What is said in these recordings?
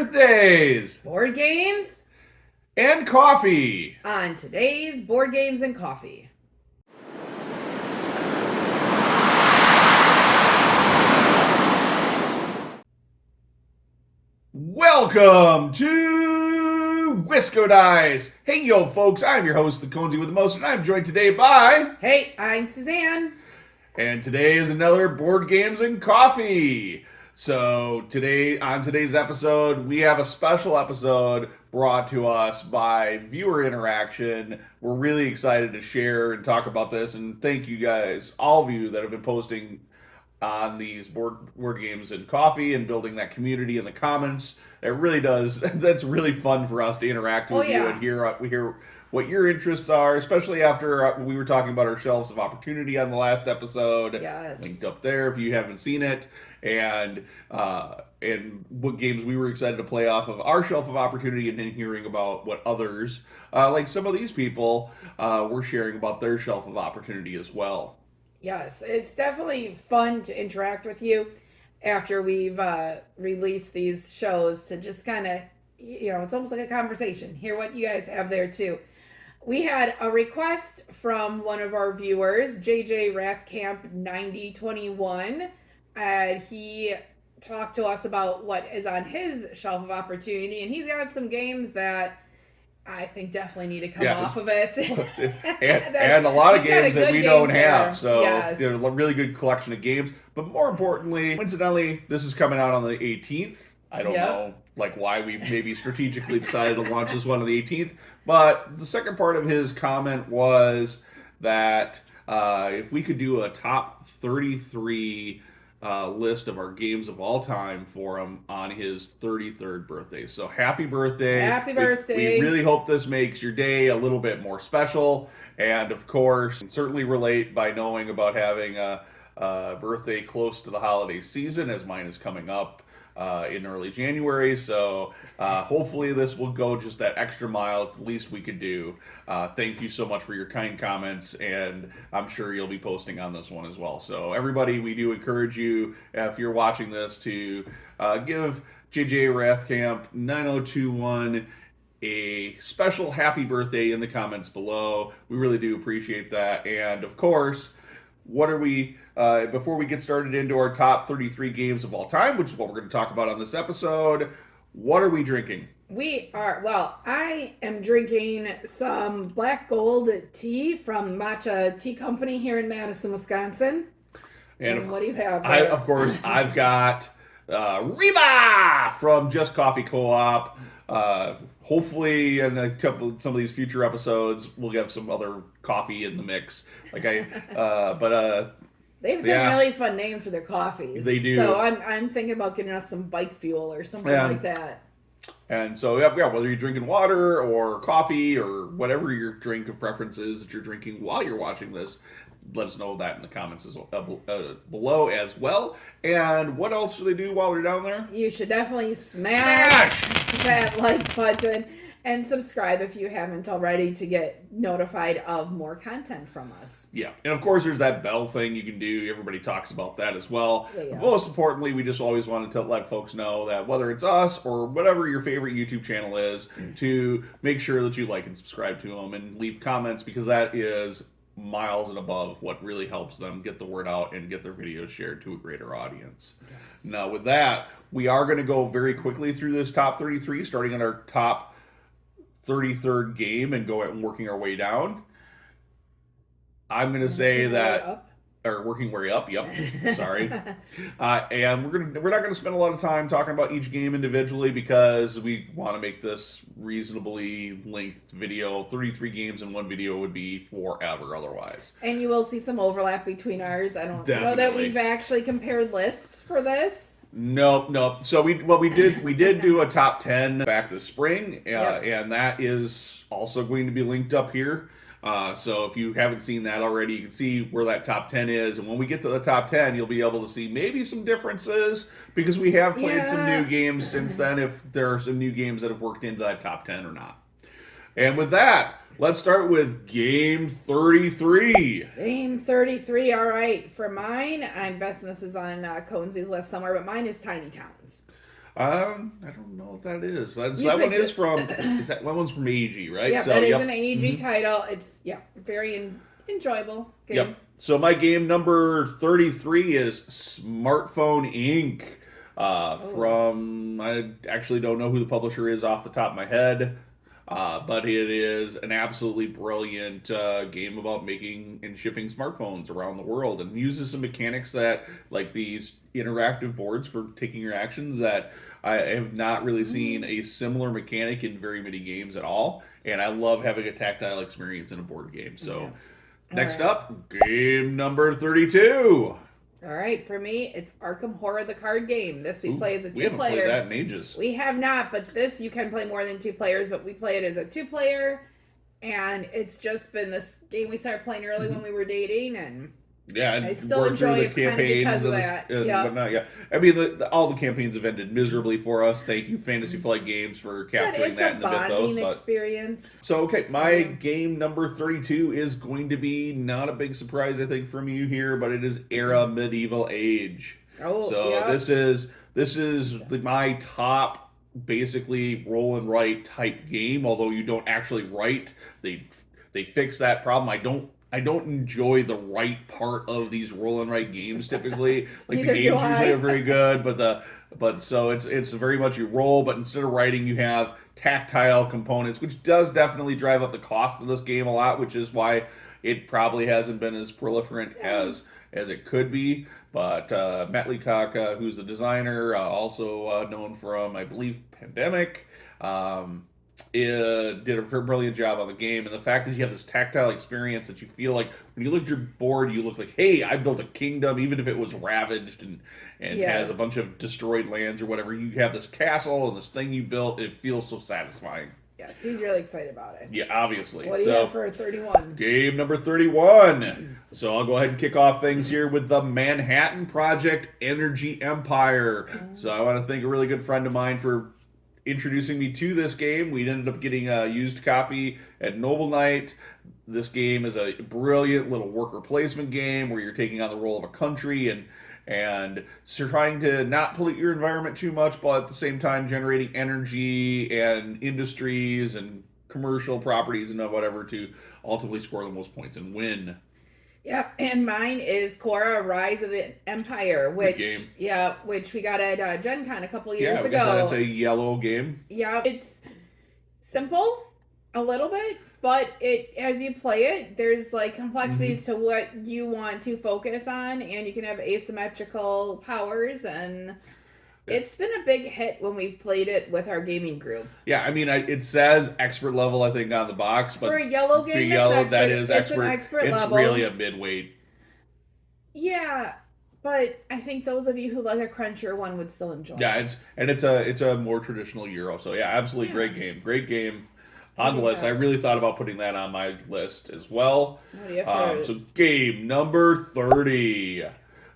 birthdays, board games, and coffee. on today's Board Games and Coffee. Welcome to Wisco Dice. Hey, yo, folks, I'm your host, the Conesy with the Most, and I'm joined today by... Hey, I'm Suzanne. And today is another Board Games and Coffee. So on today's episode, we have a special episode brought to us by viewer interaction. We're really excited to share and talk about this, and thank you guys, all of you that have been posting on these board games and coffee and building that community in the comments. It really does. That's really fun for us to interact with you and hear what your interests are, especially after we were talking about our shelves of opportunity on the last episode. Yes. Linked up there if you haven't seen it, and what games we were excited to play off of our shelf of opportunity, and then hearing about what others, like some of these people, were sharing about their shelf of opportunity as well. Yes, it's definitely fun to interact with you after we've released these shows to just kind of, it's almost like a conversation. Hear what you guys have there too. We had a request from one of our viewers, JJ Rathcamp 9021, and he talked to us about what is on his shelf of opportunity, and he's got some games that I think definitely need to come off of it. and a lot of games that we don't have. So yes. There's a really good collection of games. But more importantly, coincidentally, this is coming out on the 18th. I don't know why we maybe strategically decided to launch this one on the 18th. But the second part of his comment was that if we could do a top 33 list of our games of all time for him on his 33rd birthday. So happy birthday. Happy birthday. We really hope this makes your day a little bit more special. And of course, certainly relate by knowing about having a birthday close to the holiday season, as mine is coming up in early January. So hopefully this will go just that extra mile. It's the least we could do. Thank you so much for your kind comments, and I'm sure you'll be posting on this one as well. So everybody, we do encourage you, if you're watching this, to give JJ Rathcamp 9021 a special happy birthday in the comments below. We really do appreciate that. And of course, what are we, before we get started into our top 33 games of all time, which is what we're going to talk about on this episode, what are we drinking? I am drinking some Black Gold tea from Matcha Tea Company here in Madison, Wisconsin. And what do you have? Of course, I've got Reba from Just Coffee Co-op. Hopefully, in some of these future episodes, we'll have some other coffee in the mix. They have some really fun names for their coffees. They do. So I'm thinking about getting us some bike fuel or something like that. And so, whether you're drinking water or coffee or whatever your drink of preference is that you're drinking while you're watching this, let us know that in the comments below as well. And what else should they do while they're down there? You should definitely smash that like button and subscribe if you haven't already to get notified of more content from us. Yeah, and of course there's that bell thing you can do. Everybody talks about that as well. Yeah. Most importantly, we just always wanted to let folks know that whether it's us or whatever your favorite YouTube channel is, to make sure that you like and subscribe to them and leave comments, because that is miles and above what really helps them get the word out and get their videos shared to a greater audience. Yes. Now with that, we are going to go very quickly through this top 33, starting at our top 33rd game and working our way down. I'm going to say that, or working way up. Yep. Sorry. And we're not going to spend a lot of time talking about each game individually, because we want to make this reasonably length video. 33 games in one video would be forever otherwise. And you will see some overlap between ours. I don't know that we've actually compared lists for this. Nope. So we did do a top 10 back this spring, and that is also going to be linked up here. So if you haven't seen that already, you can see where that top 10 is. And when we get to the top 10, you'll be able to see maybe some differences, because we have played some new games since then, if there are some new games that have worked into that top 10 or not. And with that, let's start with game 33. Game 33, all right. For mine, I'm guessing this is on Conesy's list somewhere, but mine is Tiny Towns. I don't know if that is. That's, You that one could is just. from. Is that one's from AG, right? Yeah, So that is yep. an AEG Hmm. title. It's very enjoyable game. Yep. So my game number 33 is Smartphone Inc. Oh, From I actually don't know who the publisher is off the top of my head, but it is an absolutely brilliant game about making and shipping smartphones around the world, and uses some mechanics that, like these interactive boards for taking your actions, that I have not really seen mm, a similar mechanic in very many games at all. And I love having a tactile experience in a board game. yeah. So All next right. up, game number 32. All right. For me, it's Arkham Horror the card game. This we Ooh, play as a we haven't played two-player. that in ages. We have not, but this you can play more than two players, but we play it as a two-player, and it's just been this game we started playing early when Hmm. we were dating, and Yeah, I and still work through enjoy the it kind of campaigns because of and, that. and Yep. whatnot. Yeah, I mean, all the campaigns have ended miserably for us. Thank you, Fantasy Flight Games, for But capturing it's that a in the mythos. bonding But experience. so, okay, my Yeah. game number 32 is going to be not a big surprise, I think, from you here, but it is Era Medieval Age. Oh, So yep. my top, basically roll and write type game. Although you don't actually write, they fix that problem. I don't enjoy the right part of these roll and write games typically. Like the Neither do games usually are I. very good, but so it's very much you roll, but instead of writing, you have tactile components, which does definitely drive up the cost of this game a lot, which is why it probably hasn't been as proliferant Yeah. as it could be. But Matt Leacock, who's the designer, also known from, I believe, Pandemic, did a brilliant job on the game. And the fact that you have this tactile experience, that you feel like when you look at your board, you look like, hey, I built a kingdom, even if it was ravaged and has a bunch Yes. of destroyed lands or whatever. You have this castle and this thing you built. It feels so satisfying. Yes, he's really excited about it. Yeah, obviously. What do you have So for 31? game number 31. So I'll go ahead and kick off things here with the Manhattan Project Energy Empire. So I want to thank a really good friend of mine for introducing me to this game. We ended up getting a used copy at Noble Knight. This game is a brilliant little worker placement game where you're taking on the role of a country and so trying to not pollute your environment too much, but at the same time generating energy and industries and commercial properties and whatever to ultimately score the most points and win. Yep, and mine is Korra: Rise of the Empire, Good which game. which we got at Gen Con a couple Yeah, years we got that. It's ago. a yellow game. Yeah, it's simple a little bit, but it as you play it, there's like Mm-hmm. complexities to what you want to focus on, and you can have asymmetrical powers, and Yeah. it's been a big hit when we've played it with our gaming group. Yeah, I mean, it says expert level, I think, on the box, For but a yellow for game, it's yellow, that expert. is It's an expert. expert It's really level. a midweight. Yeah, but I think those of you who like a crunchier one would still enjoy Yeah, it. it's a more traditional Euro. So yeah, absolutely Yeah. great game. Great game What on do the you list. I have? really thought about putting that on my list as well. What do you have for? So game number 30.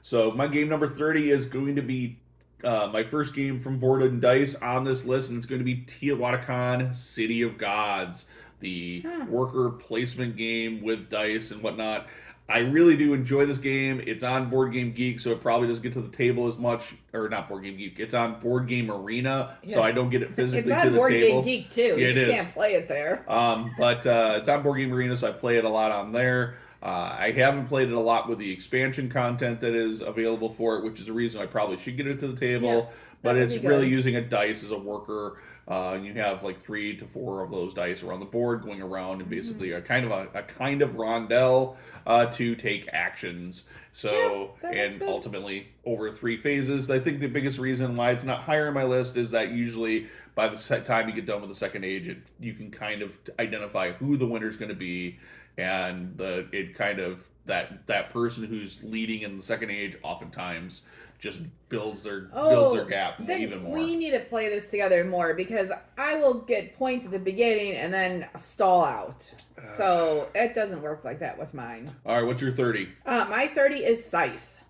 So my game number 30 is going to be my first game from Board and Dice on this list, and it's going to be Teotihuacan City of Gods, the Huh. worker placement game with dice and whatnot. I really do enjoy this game. It's on Board Game Geek, so it probably doesn't get to the table as much, or not Board Game Geek. It's on Board Game Arena, so Yeah. I don't get it It's physically to on the Board Game table. Geek too. Yeah, You it just is. can't play it there. But it's on Board Game Arena, so I play it a lot on there. I haven't played it a lot with the expansion content that is available for it, which is a reason I probably should get it to the Yeah, table. that But would it's be really good. using a dice as a worker. And you have like 3 to 4 of those dice around the board going around, and Hmm. basically a kind of rondelle to take actions. Yeah, So, that is and good. ultimately over 3 phases. I think the biggest reason why it's not higher on my list is that usually by the set time you get done with the second age, you can kind of identify who the winner's going to be, and it kind of that person who's leading in the second age oftentimes just builds their Oh, gap then even more. we need to play this together more because I will get points at the beginning and then stall out. So it doesn't work like that with mine. All right, what's your 30? My 30 is Scythe.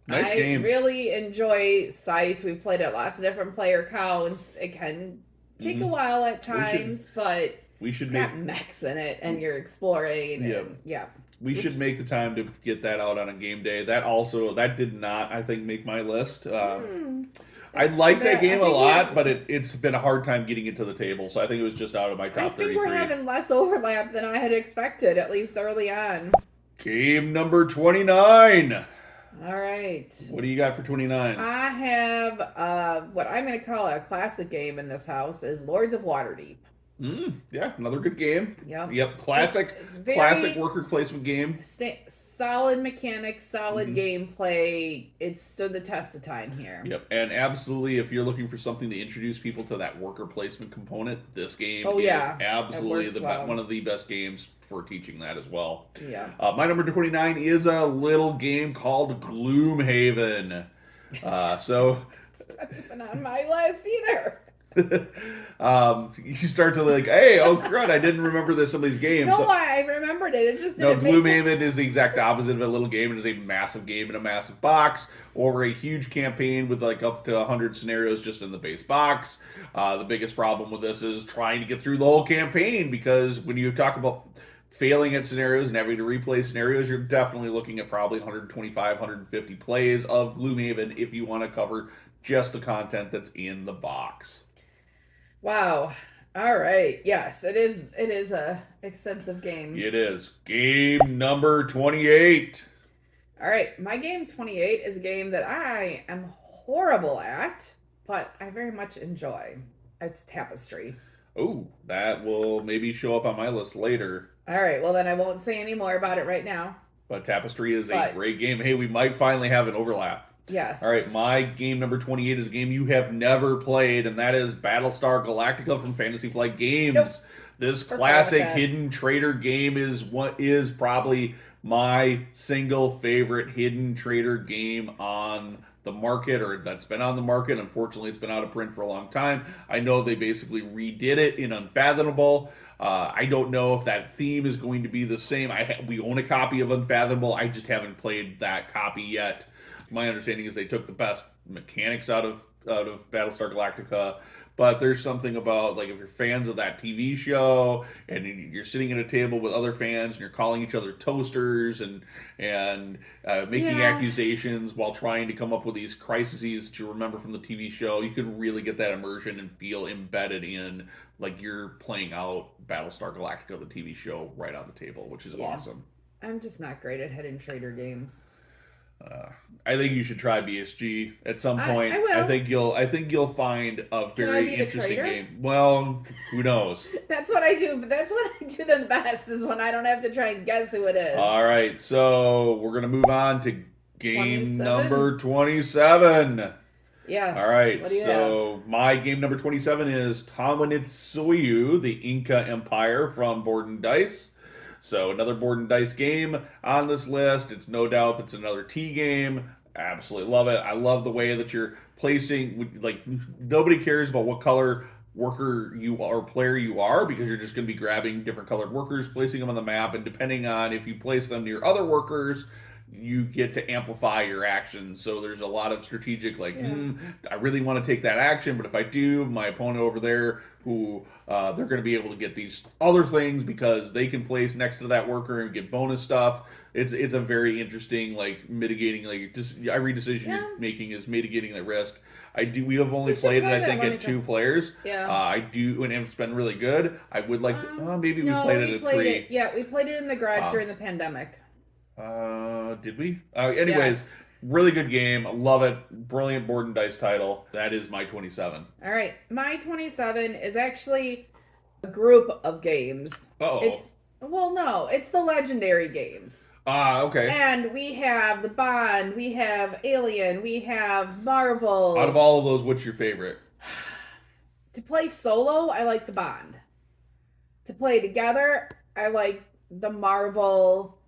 Nice I game. really enjoy Scythe. We've played at lots of different player counts. It can take a Hmm. while at We should times, but we should it's make got mechs in it and you're exploring yeah and yeah. we Which, should make the time to get that out on a game day. That did not, I think, make my list. hmm. I That's too like that bad. game a lot, but it's been a hard time getting it to the table. So I think it was just out of my I top think we're 33. having less overlap than I had expected, at least early on. Game number 29. All right. What do you got for 29? I have what I'm going to call a classic game in this house is Lords of Waterdeep. Yeah, another good game. Yep. Classic worker placement game. Solid mechanics, solid gameplay. It stood the test of time here. Yep, and absolutely, if you're looking for something to introduce people to that worker placement component, this game is absolutely one of the best games for teaching that as well. Yeah. My number 29 is a little game called Gloomhaven. So it's not even on my list either. You start to like, hey, oh crud, I didn't remember some of these games. No, I remembered it. It just didn't. Gloomhaven is the exact opposite of a little game. It is a massive game in a massive box over a huge campaign with like up to 100 scenarios just in the base box. The biggest problem with this is trying to get through the whole campaign, because when you talk about failing at scenarios and having to replay scenarios, you're definitely looking at probably 125, 150 plays of Gloomhaven if you want to cover just the content that's in the box. Wow. All right. Yes, it is. It is a extensive game. It is. Game number 28. All right. My game 28 is a game that I am horrible at, but I very much enjoy. It's Tapestry. Oh, that will maybe show up on my list later. All right. Well, then I won't say any more about it right now. But Tapestry is a great game. Hey, we might finally have an overlap. Yes. All right, my game number 28 is a game you have never played, and that is Battlestar Galactica from Fantasy Flight Games. Nope. This classic hidden trader game is probably my single favorite hidden trader game on the market, or that's been on the market. Unfortunately, it's been out of print for a long time. I know they basically redid it in Unfathomable. I don't know if that theme is going to be the same. We own a copy of Unfathomable. I just haven't played that copy yet. My understanding is they took the best mechanics out of Battlestar Galactica, but there's something about, like, if you're fans of that TV show and you're sitting at a table with other fans and you're calling each other toasters and making accusations while trying to come up with these crises that you remember from the TV show, you can really get that immersion and feel embedded in, like, you're playing out Battlestar Galactica, the TV show, right on the table, which is awesome. I'm just not great at hidden trader games. I think you should try BSG at some point. I will. I think you'll find a very interesting game. Well, who knows? That's what I do, but that's what I do the best, is when I don't have to try and guess who it is. All right, so we're gonna move on to game number 27. Yes. All right, so my game number 27 is Tamanitsuyu, the Inca Empire from Board and Dice. So another Board and Dice game on this list. It's no doubt that's another T game. Absolutely love it. I love the way that you're placing, like, nobody cares about what color worker you are, player you are, because you're just going to be grabbing different colored workers, placing them on the map, and depending on if you place them near other workers, you get to amplify your actions. So there's a lot of strategic, like, I really want to take that action, but if I do, my opponent over there, who they're going to be able to get these other things because they can place next to that worker and get bonus stuff. It's a very interesting, like, mitigating, like, every decision you're making is mitigating the risk. We have only played it, I think, at 2 players. Yeah. I do, and it's been really good. I would like to, maybe we played it at 3. We played it in the garage during the pandemic. Did we? Anyways, really good game. I love it. Brilliant Board and Dice title. That is my 27. All right. My 27 is actually a group of games. It's the Legendary games. Okay. And we have the Bond, we have Alien, we have Marvel. Out of all of those, what's your favorite? To play solo, I like the Bond. To play together, I like the Marvel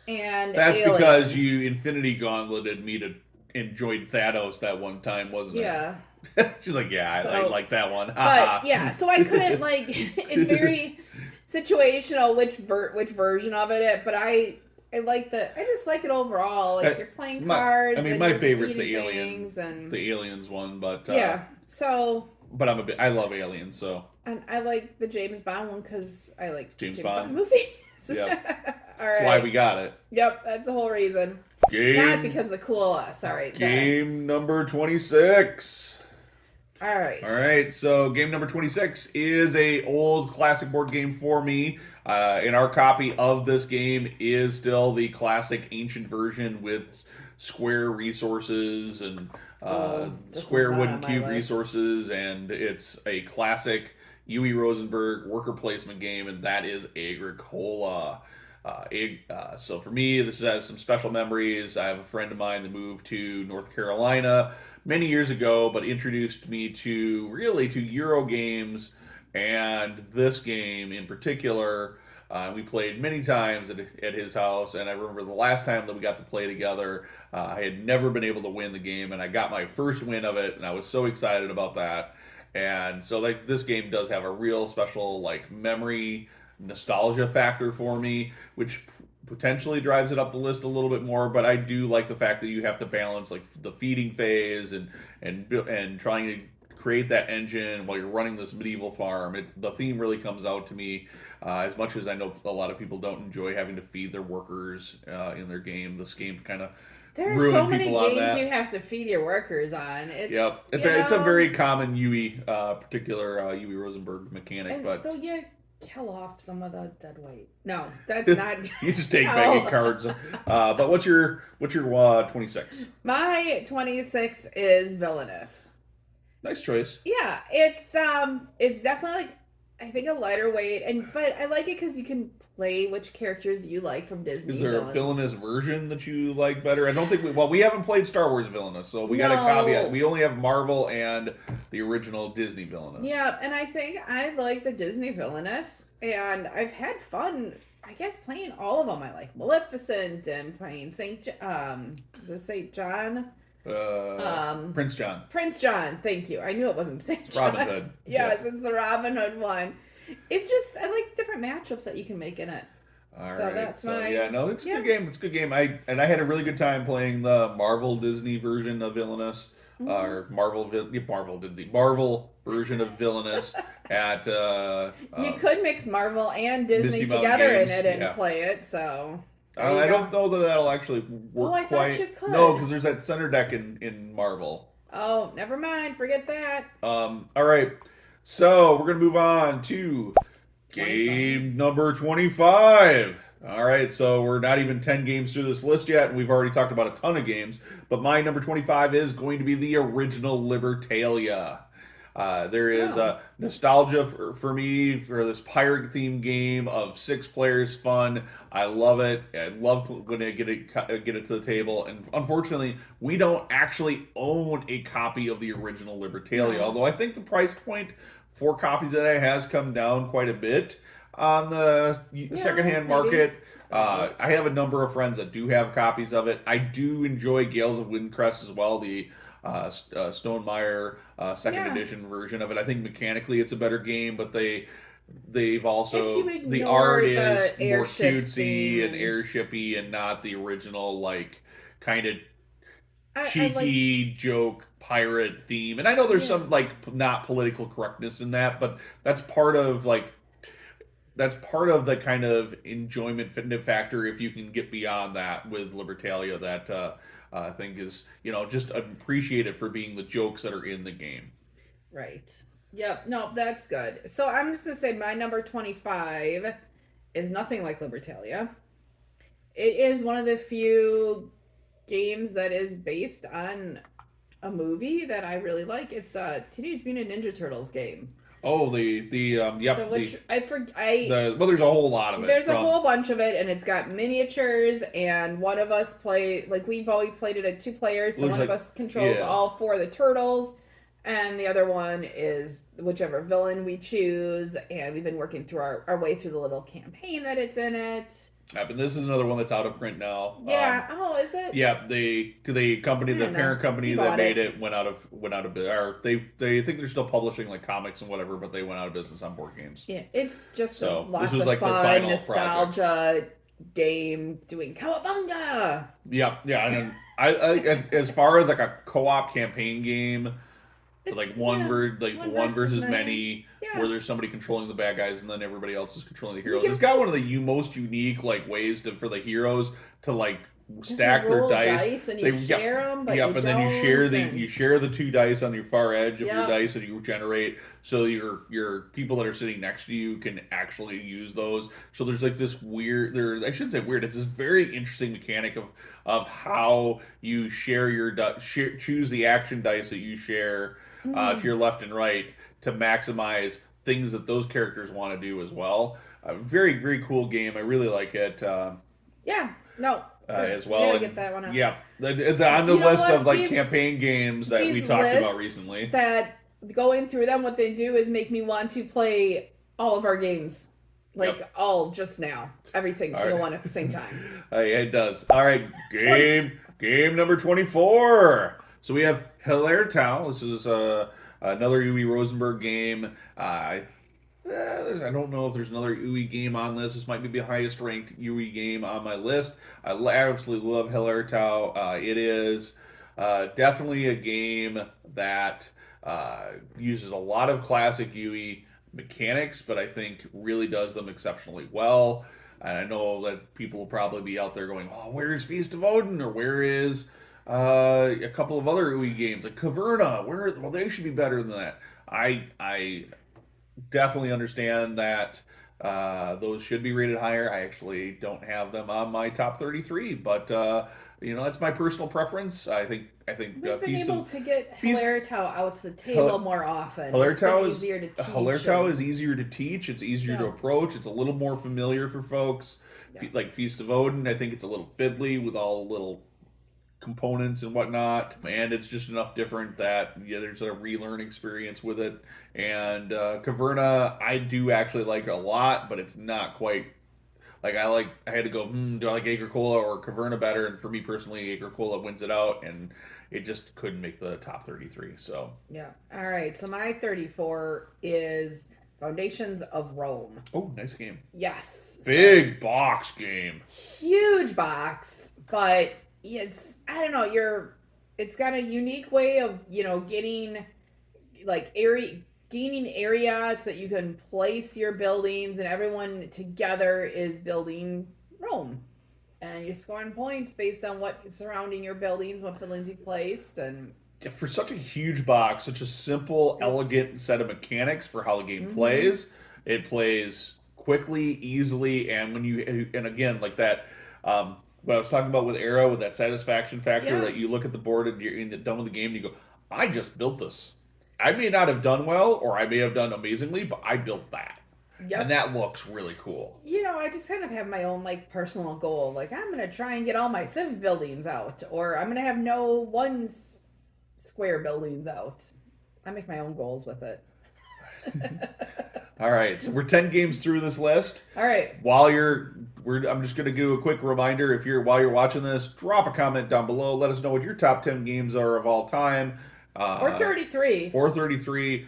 and That's Alien. because you Infinity Gauntleted me to enjoyed Thanos that one time, wasn't it? Yeah. She's like, I like that one. But yeah, so I couldn't, like, it's very situational which version of it, but I just like it overall. Like, you're playing cards. I mean, my favorite's the Aliens, and the Aliens one, but yeah. So. But I love Aliens, so. And I like the James Bond one because I like James Bond movies. Yep. All right. That's why we got it. Yep, that's the whole reason. Not because of the cool. Sorry. Game number 26. All All right. right, so game number 26 is a old classic board game for me. And our copy of this game is still the classic ancient version with square resources and Oh, this one's square not wooden on my cube list. resources, and it's a classic Uwe Rosenberg worker placement game, and that is Agricola. So for me, this has some special memories. I have a friend of mine that moved to North Carolina many years ago, but introduced me to really to Euro games and this game in particular. We played many times at his house, and I remember the last time that we got to play together, I had never been able to win the game, and I got my first win of it, and I was so excited about that. And so, like, this game does have a real special like memory nostalgia factor for me, which potentially drives it up the list a little bit more. But I do like the fact that you have to balance like the feeding phase and trying to create that engine while you're running this medieval farm. The theme really comes out to me. As much as I know a lot of people don't enjoy having to feed their workers in their game, this game kind of There are so ruined many people on games you that. have to feed your workers on. Yep, You it's a know, very common Yui particular Yui Rosenberg mechanic, and but so you kill off some of the dead weight. No, that's not. you just take begging No. cards. But what's your 26? My 26 is villainous. Nice choice. Yeah, it's definitely like I think a lighter weight, but I like it because you can play which characters you like from Is Disney there a villains. villainous version that you like better? I don't think we haven't played Star Wars villainous, so we got a caveat. No. We only have Marvel and the original Disney villainous. Yeah, and I think I like the Disney villainous, and I've had fun. I guess playing all of them. I like Maleficent and playing is it Saint John? Prince John. Prince John. Thank you. I knew it wasn't Saint It's John. Robin Hood. Yes, it's the Robin Hood one. It's just I like different matchups that you can make in it. All So right. that's So my yeah, no, it's a yeah. good game. It's a good game. I had a really good time playing the Marvel Disney version of Villainous, Mhm. or Marvel did the Marvel version of Villainous at You could mix Marvel and Disney Misty Mountain together in Games. it and Yeah. play it. So there you I go. don't know that that'll actually Oh, work I thought you quite. could. No, because there's that center deck in Marvel. Oh, never mind. Forget that. All right. So we're gonna move on to 25. game number 25. All right, so we're not even 10 games through this list yet, and we've already talked about a ton of games. But my number 25 is going to be the original Libertalia. There is Oh. nostalgia for me for this pirate themed game of 6 players fun. I love it. I love when I get it to the table. And unfortunately, we don't actually own a copy of the original Libertalia. No. Although I think the price point for copies of that has come down quite a bit on the secondhand maybe. market. I have a number of friends that do have copies of it. I do enjoy Gales of Windcrest as well, the Stonemeyer second Yeah. edition version of it. I think mechanically it's a better game, but they've If also you the ignore art the is more airship cutesy theme and airshippy and not the original like kind of I like cheeky joke pirate theme. And I know there's yeah. some like not political correctness in that, but that's part of the kind of enjoyment factor if you can get beyond that with Libertalia that I think is just appreciate it for being the jokes that are in the game. Right. Yep. No, that's good. So I'm just gonna say my number 25 is nothing like Libertalia. It is one of the few games that is based on a movie that I really like. It's a Teenage Mutant Ninja Turtles game. Oh, yep, Which well, there's a whole lot of it. there's a whole bunch of it, and it's got miniatures. And one of us we've always played it at 2 players, so Looks one of like- us controls yeah. all 4 of the turtles, and the other one is whichever villain we choose. And we've been working through our way through the little campaign that it's in it. But this is another one that's out of print now. Yeah. Is it? Yeah, the company, I the don't know. parent company You that bought made it. it went out of or they think they're still publishing like comics and whatever, but they went out of business on board games. Yeah, it's just So, lots this was of like their fun final nostalgia game doing cowabunga. Yeah, and then I as far as like a co-op campaign game, like one one versus many, Yeah. where there's somebody controlling the bad guys and then everybody else is controlling the heroes. can- It's got one of the most unique like ways for the heroes to like Because you stack their roll dice. dice and They you share them, but yep, you and then don't. And you share the two dice on your far edge of your yep. dice that you generate, so your people that are sitting next to you can actually use those. So there's like this weird, I shouldn't say weird. It's this very interesting mechanic of how you share choose the action dice that you share to Mm, your left and right to maximize things that those characters want to do as well. Very very cool game. I really like it. yeah. No. As I well. gotta get And that one out. yeah, on the You know list of what? like campaign games that we These talked about lists recently. that going through them, what they do is make me want to play all of our games, Yep. like all just now, everything All single right. one at the same time. Yeah, it does. All right, 20. game number 24. So we have Hilaire Town. This is another Uwe Rosenberg game. I don't know if there's another UE game on this. This might be the highest ranked UE game on my list. I absolutely love Hilaire Tau. It is definitely a game that uses a lot of classic UE mechanics, but I think really does them exceptionally well. And I know that people will probably be out there going, "Oh, where's Feast of Odin?" or "Where is a couple of other UE games like Caverna? Where well, they should be better than that." I definitely understand that those should be rated higher. I actually don't have them on my top 33, but that's my personal preference. I think We've been able to get Feast Hilaritao out to the table more often. It's been Hilartau is easier to teach. Hilartau And is easier to teach. It's easier to yeah, approach. It's a little more familiar for folks. yeah. Like Feast of Odin, I think it's a little fiddly with all the little components and whatnot, and it's just enough different that there's a relearn experience with it. And Caverna, I do actually like a lot, but it's not quite like I had to go, do I like Agricola or Caverna better? And for me personally, Agricola wins it out, and it just couldn't make the top 33. So, Yeah. All right. So my 34 is Foundations of Rome. oh, nice game, Yes. So big box game. huge box, but it's I don't know, it's got a unique way of, getting like area gaining area so that you can place your buildings and everyone together is building Rome. And you're scoring points based on what surrounding your buildings, what buildings you've placed, and For such a huge box, such a simple, it's elegant set of mechanics for how the game mm-hmm. plays, it plays quickly, easily, and and again like that. What I was talking about with Arrow, with that satisfaction factor, Yeah. that you look at the board and you're done with the game, and you go, "I just built this. I may not have done well, or I may have done amazingly, but I built that, and Yep. that looks really cool." I just kind of have my own like personal goal. Like I'm gonna try and get all my civ buildings out, or I'm gonna have no square buildings out. I make my own goals with it. All right, so we're 10 games through this list. All right. I'm just going to do a quick reminder. If you're while you're watching this, drop a comment down below. Let us know what your top 10 games are of all time, Or 33, or 33.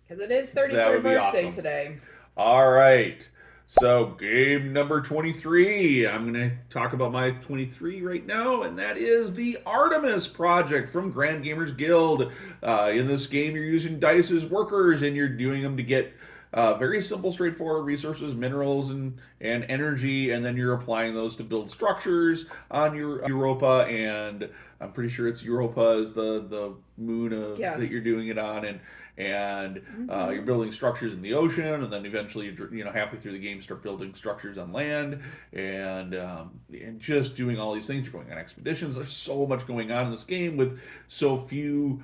because it is That 33rd would be birthday awesome. today. All right. So game number 23. I'm going to talk about my 23 right now, and that is the Artemis Project from Grand Gamers Guild. In this game, you're using dice as workers, and you're doing them to get very simple, straightforward resources, minerals, and energy, and then you're applying those to build structures on your Europa. And I'm pretty sure it's Europa is the moon that you're Yes. doing it on, and you're Mm-hmm. building structures in the ocean, and then eventually, halfway through the game, start building structures on land, and just doing all these things. You're going on expeditions. There's so much going on in this game with so few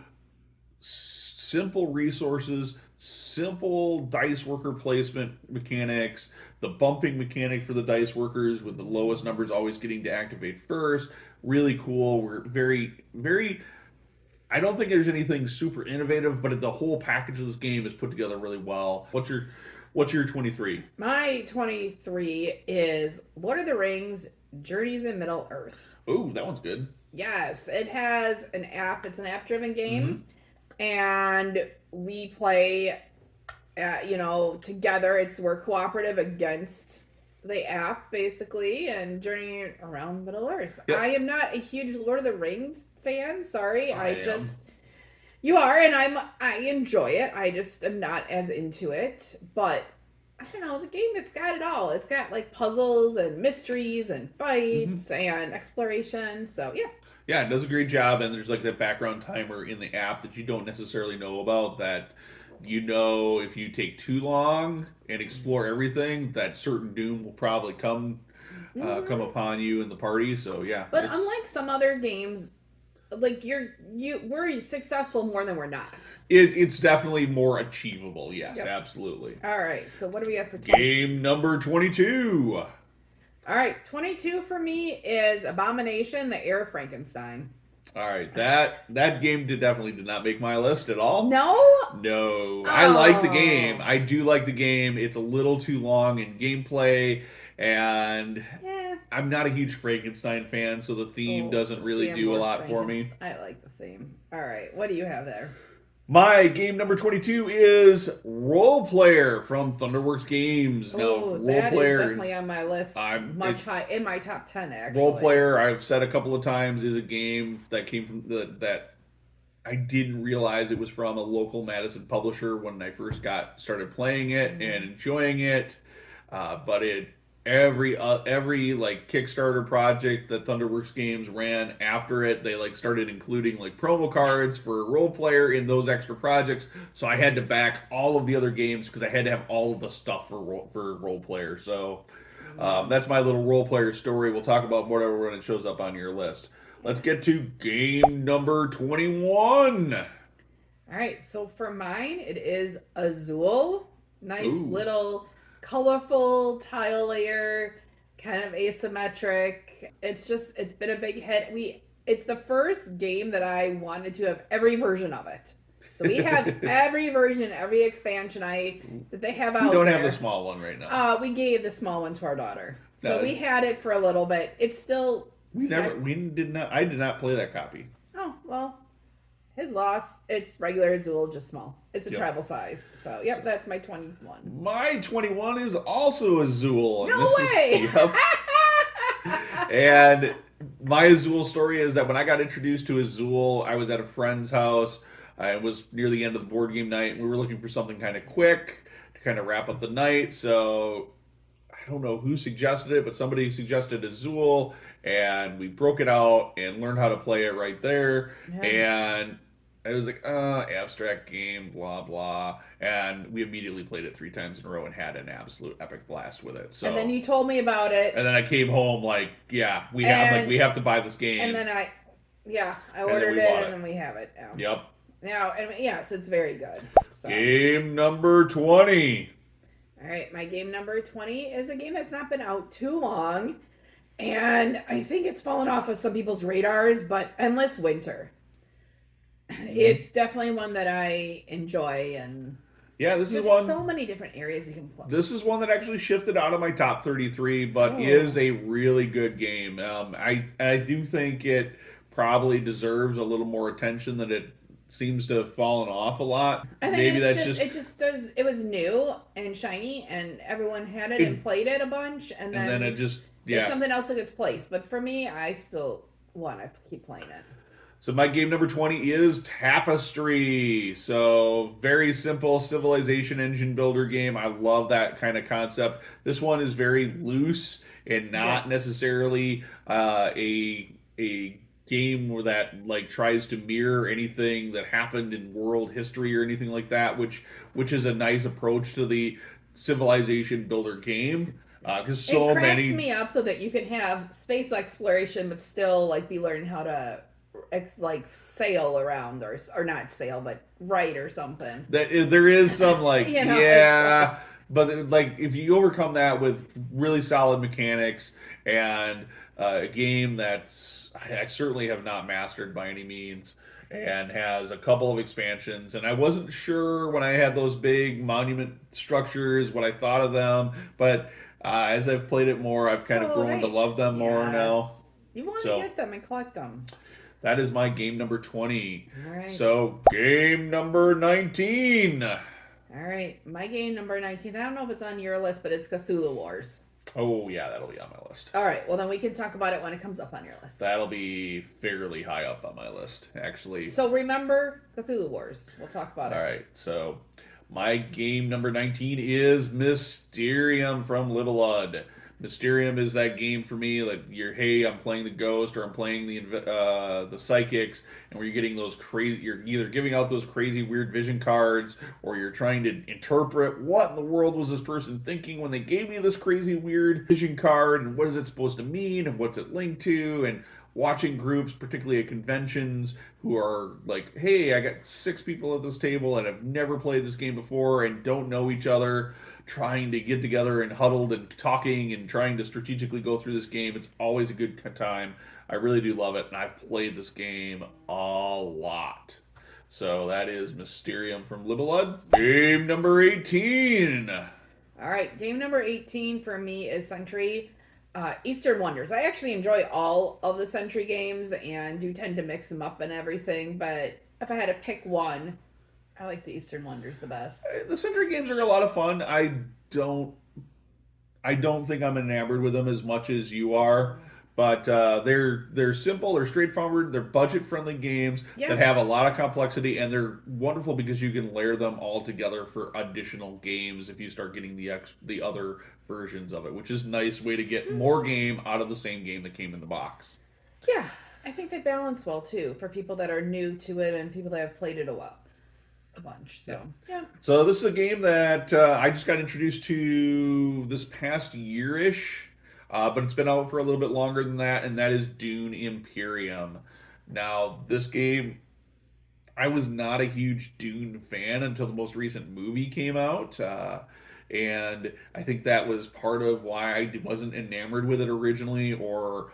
simple resources, simple dice worker placement mechanics, the bumping mechanic for the dice workers with the lowest numbers always getting to activate first. Really cool. We're very, very. I don't think there's anything super innovative, but the whole package of this game is put together really well. What's your 23? My 23 is Lord of the Rings Journeys in Middle Earth. Ooh, that one's good. Yes, it has an app. It's an app driven Mm-hmm. game. And we play, together. We're cooperative against the app, basically, and journey around Middle Earth. Yep. I am not a huge Lord of the Rings fan. Sorry. I am. You are, and I enjoy it. I just am not as into it. But I don't know, the game, it's got it all. It's got like puzzles and mysteries and Hmm. fights and exploration. So yeah. Yeah, it does a great job, and there's like that background timer in the app that you don't necessarily know about. That if you take too long and explore everything, that certain doom will probably come Hmm. upon you in the party. So yeah, But unlike some other games, like we're successful more than we're not. it's definitely more achievable. Yes, Yep. absolutely. All right. So what do we have for 22? Game number 22. All right, 22 for me is Abomination: The Heir of Frankenstein. All right, that game definitely did not make my list at all. No? No, I like the game. Oh. I do like the game. It's a little too long in gameplay, and Yeah. I'm not a huge Frankenstein fan, so the theme Oh, doesn't really see, I'm do a more lot for me. Frankenstein. I like the theme. All right, what do you have there? My game number 22 is Role Player from Thunderworks Games. Now, Oh, Role that is Player definitely is on my list. I'm Much it, high in my top 10 Role actually. Player. I've said a couple of times is a game that came from that I didn't realize it was from a local Madison publisher when I first got started playing it and Mm. enjoying it. But every like Kickstarter project that Thunderworks Games ran after it, they like started including like promo cards for Role Player in those extra projects. So I had to back all of the other games because I had to have all of the stuff for Role Player. So Yeah. that's my little Role Player story. We'll talk about whatever when it shows up on your list. Let's Yeah. get to game number 21. All right, so for mine, it is Azul. Nice Ooh. little colorful tile layer, kind of asymmetric. It's been a big hit. It's the first game that I wanted to have every version of it. So we have every version, every expansion that they have We out don't have the there. small one right now. We gave the small one to our daughter. So No, we had it for a little bit. It's still I did not play that copy. Oh, well, his loss. It's regular Azul, just small. It's a Yep. travel size. So, yep, that's my 21. My 21 is also Azul, and No this is, way! yep. And my Azul story is that when I got introduced to Azul, I was at a friend's house. It was near the end of the board game night, and we were looking for something kind of quick to kind of wrap up the night. So I don't know who suggested it, but somebody suggested Azul, and we broke it out and learned how to play it right there. Yeah. And I was like, abstract game, blah blah, and we immediately played it 3 times in a row and had an absolute epic blast with it. And then So, you told me about it. and then I came home like, yeah, we And have to buy this game, and then I and then ordered we it bought and it. then we have it now. Yep. Now, and yes, it's very good. So, Game number 20. all right, my game number 20 is a game that's not been out too long. And I think it's fallen off of some people's radars, but Endless Winter. It's definitely one that I enjoy, and Yeah, this is just one. so many different areas you can play. This is one that actually shifted out of my top 33, but Oh. is a really good game. I do think it probably deserves a little more attention than it seems to have fallen off a lot. I think Maybe it's that's just just it just does. It was new and shiny, and everyone had it it, and played it a bunch, and and then it then just it's yeah. something else that gets placed. But for me, I still want to keep playing it. So my game number 20 is Tapestry. So very simple civilization engine builder game. I love that kind of concept. This one is very loose and not Yeah. necessarily a game where that like tries to mirror anything that happened in world history or anything like that, which is a nice approach to the civilization builder game. Because It so cracks many me up though that you can have space exploration, but still like be learning how to like sail around or not sail, but write or something. there is some like You know, yeah, but like if you overcome that with really solid mechanics and a game that's I certainly have not mastered by any means and has a couple of expansions, and I wasn't sure when I had those big monument structures what I thought of them, but as I've played it more I've kind of Oh, grown to love them more now. yes. You want to So get them and collect them. that is my game number 20. All right. So game number 19. All right. My game number 19. I don't know if it's on your list, but it's Cthulhu Wars. Oh yeah, that'll be on my list. All right. Well, then we can talk about it when it comes up on your list. That'll be fairly high up on my list, actually. So remember Cthulhu Wars. We'll talk about it. All right, so My game number 19 is Mysterium from Little Odd. Mysterium is that game for me. Like you're, hey, I'm playing the ghost or I'm playing the psychics, and where you're getting those crazy. You're either giving out those crazy weird vision cards, or you're trying to interpret what in the world was this person thinking when they gave me this crazy weird vision card, and what is it supposed to mean, and what's it linked to, and watching groups, particularly at conventions, who are like, hey, I got 6 people at this table and have never played this game before and don't know each other, trying to get together and huddled and talking and trying to strategically go through this game. It's always a good time. I really do love it, and I've played this game a lot. So that is Mysterium from Little Odd. Game number 18. All right, game number 18 for me is Century Eastern Wonders. I actually enjoy all of the Century games and do tend to mix them up and everything, but if I had to pick one, I like the Eastern Wonders the best. The Century games are a lot of fun. Don't I don't think I'm enamored with them as much as you are, but they're simple, they're straightforward, they're budget friendly games Yeah. that have a lot of complexity, and they're wonderful because you can layer them all together for additional games if you start getting the other versions of it, which is a nice way to get more game out of the same game that came in the box. Yeah, I think they balance well too for people that are new to it and people that have played it a bunch. So yeah. So this is a game that I just got introduced to this past year-ish, but it's been out for a little bit longer than that, and that is Dune Imperium. Now, this game, I was not a huge Dune fan until the most recent movie came out, and I think that was part of why I wasn't enamored with it originally, or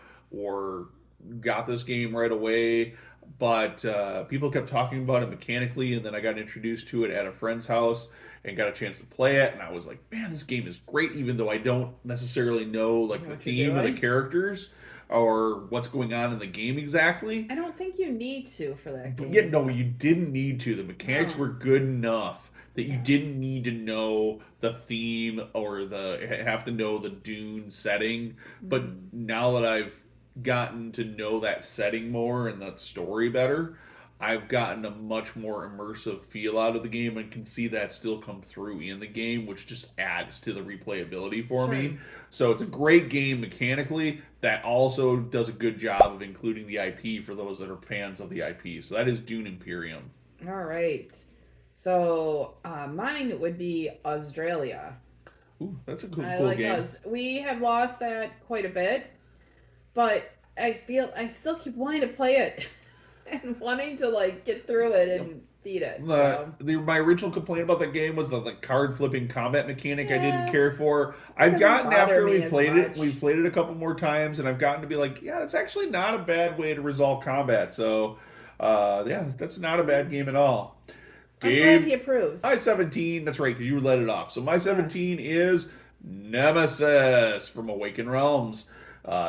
got this game right away. But people kept talking about it mechanically, and then I got introduced to it at a friend's house and got a chance to play it, and I was like, man, this game is great, even though I don't necessarily know like the What you're theme of the doing? characters or what's going on in the game exactly. I don't think you need to for that But yet, game. no, you didn't need to. The mechanics No. were good enough that you Yeah. didn't need to know the theme or have to know the Dune setting. But Mm. now that I've gotten to know that setting more and that story better, I've gotten a much more immersive feel out of the game and can see that still come through in the game, which just adds to the replayability for Sure. me. So it's a great game mechanically that also does a good job of including the IP for those that are fans of the IP. So that is Dune Imperium. All right. So mine would be Australia. Ooh, that's a cool, I cool like game. us. We have lost that quite a bit, but I feel I still keep wanting to play it and wanting to like get through it Yep. and beat it. The, So the my original complaint about that game was the card flipping combat mechanic I didn't yeah, care for. it I've doesn't gotten bother after me as we've much. played it a couple more times, and I've gotten to be like, yeah, it's actually not a bad way to resolve combat. So, yeah, that's not a bad Yes. game at all. I'm glad he Game approves. my 17. That's right, because you let it off. So my Yes. 17 is Nemesis from Awakened Realms.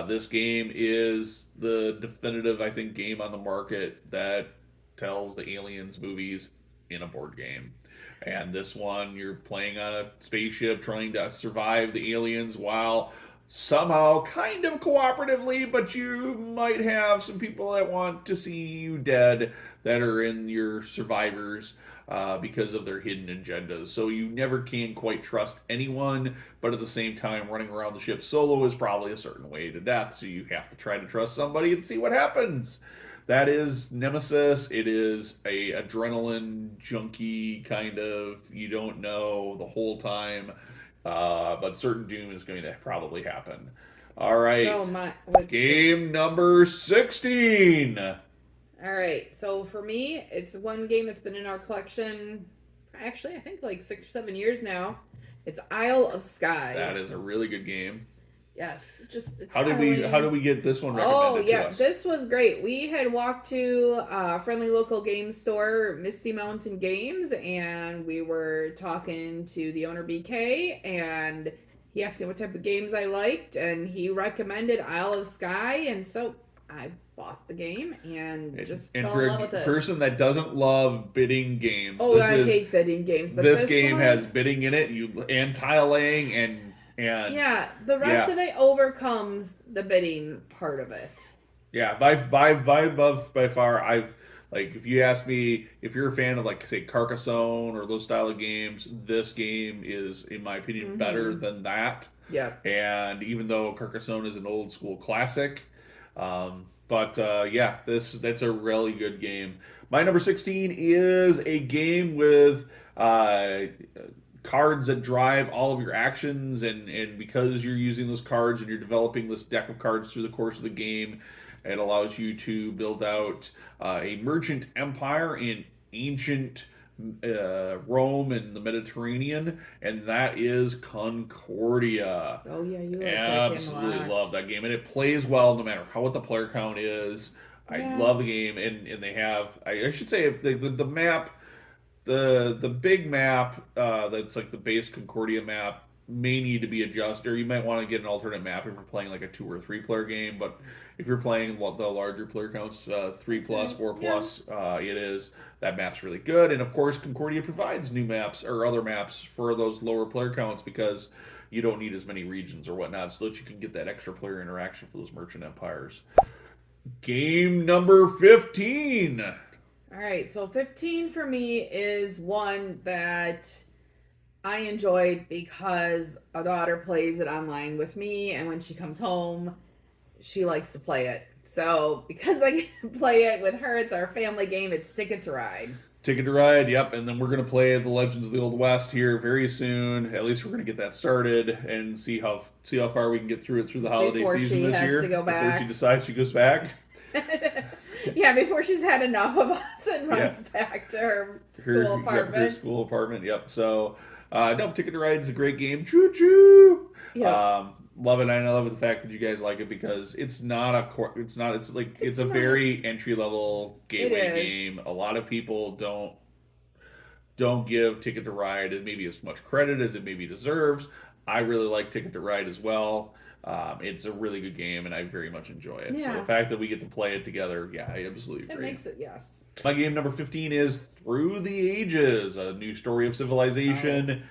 This game is the definitive, I think, game on the market that tells the Aliens movies in a board game. And this one, you're playing on a spaceship trying to survive the aliens while somehow kind of cooperatively, but you might have some people that want to see you dead that are in your survivors because of their hidden agendas. So you never can quite trust anyone, but at the same time, running around the ship solo is probably a certain way to death. So you have to try to trust somebody and see what happens. That is Nemesis. It is a adrenaline junkie kind of. You don't know the whole time, but certain doom is going to probably happen. All So right, my what's six? game number 16. All right. So for me, it's one game that's been in our collection. Actually, I think like 6 or 7 years now. It's Isle of That Skye. is a really good game. Yes, just How did we get this one Oh recommended to yeah, us? this was great. We had walked to a friendly local game store, Misty Mountain Games, and we were talking to the owner BK, and he asked me what type of games I liked, and he recommended Isle of Skye, and so I bought the game and just And fell for in a love with it. person that doesn't love bidding games, Oh, I hate bidding games, but this this game has one, bidding in it. You and tile laying and yeah, the rest yeah, of it overcomes the bidding part of it. yeah. By far, I've Like if you ask me if you're a fan of like say Carcassonne or those style of games, this game is, in my opinion, better Mm-hmm. than that. Yep. And even though Carcassonne is an old school classic, but yeah, this that's a really good game. My number 16 is a game with cards that drive all of your actions, and because you're using those cards and you're developing this deck of cards through the course of the game, it allows you to build out a merchant empire in ancient Rome and the Mediterranean, and that is Concordia. Oh yeah, you like that game a Absolutely lot. love that game, and it plays well no matter how what the player count is. I Yeah. love the game, and they have I should say the map, the big map that's like the base Concordia map may need to be adjusted, or you might want to get an alternate map if you're playing like a 2 or 3 player game. But if you're playing the larger player counts, three That's plus, right. four Yeah. plus, it is that map's really good. And of course, Concordia provides new maps or other maps for those lower player counts because you don't need as many regions or whatnot, so that you can get that extra player interaction for those merchant empires. Game number 15. All right. So 15 for me is one that I enjoyed because a daughter plays it online with me, and when she comes home, she likes to play it. So because I get to play it with her, it's our family game. It's Ticket to Ride. Ticket to Ride, yep, and then we're gonna play the Legends of the Old West here very soon. At least we're gonna get that started and see how far we can get through it through the holiday Before season she this has to year go before she back. decides she goes back. Yeah, before she's had enough of us and Yeah, runs back to her school her apartment. school apartment. Yep. So, no, Ticket to Ride is a great game. Choo choo. Yep. Love it. And I love the fact that you guys like it because it's not it's not, it's like, it's It's a not. very entry level It gateway is. game. A lot of people don't give Ticket to Ride maybe as much credit as it maybe deserves. I really like Ticket to Ride as well. It's a really good game, and I very much enjoy it. So the Yeah. fact that we get to play it together, yeah, I absolutely It agree. makes it, yes. My game number 15 is Through the Ages, a new story of Oh. civilization.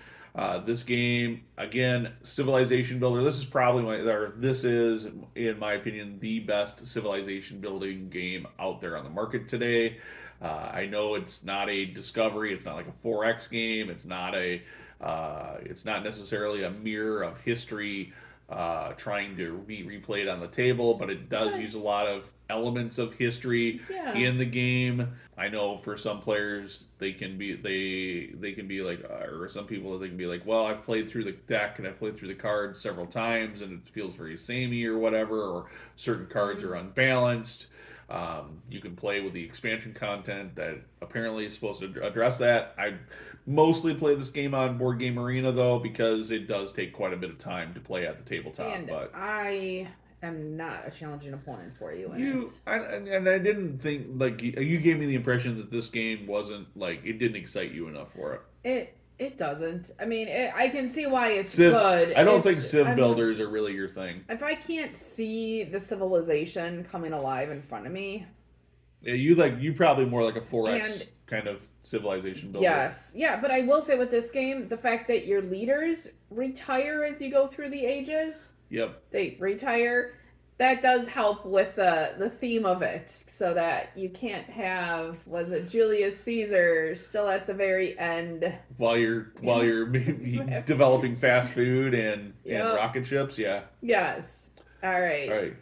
This game, again, civilization builder. This is probably this is, in my opinion, the best civilization building game out there on the market today. I know it's not a discovery. It's not like a 4X game. It's not necessarily a mirror of history trying to be replayed on the table, but it does But use a lot of elements of history yeah. in the game. I know for some players they can be like, or some people they can be like, well, I've played through the deck and I've played through the cards several times and it feels very samey or whatever, or certain cards are Mm. unbalanced. You can play with the expansion content that apparently is supposed to address that. I mostly play this game on Board Game Arena though because it does take quite a bit of time to play at the tabletop. And But I am not a challenging opponent for you in you, it. and I didn't think like you gave me the impression that this game wasn't like it didn't excite you enough for it. It doesn't. I mean, I can see why it's Civ, good. I don't It's think Civ I'm builders are really your thing. if I can't see the civilization coming alive in front of me, Yeah, you probably more like a 4X and kind of civilization builder. yes, yeah, but I will say with this game, the fact that your leaders retire as you go through the ages, Yep. they retire. That does help with the theme of it, so that you can't have was it Julius Caesar still at the very end. While you're developing fast food and Yep. rocket ships, yeah. Yes. All All right. right.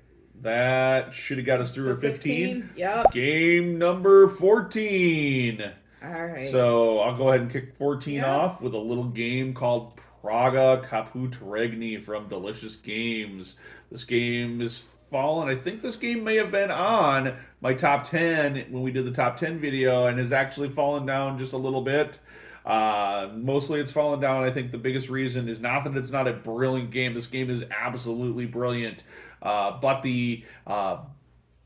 That should have got us through For our 15. 15. Yep. Game number 14. All right. So I'll go ahead and kick 14 Yep. off with a little game called Praga Caput Regni from Delicious Games. This game is fallen. I think this game may have been on my top 10 when we did the top 10 video and has actually fallen down just a little bit. Mostly it's fallen down. I think the biggest reason is not that it's not a brilliant game. This game is absolutely brilliant. But the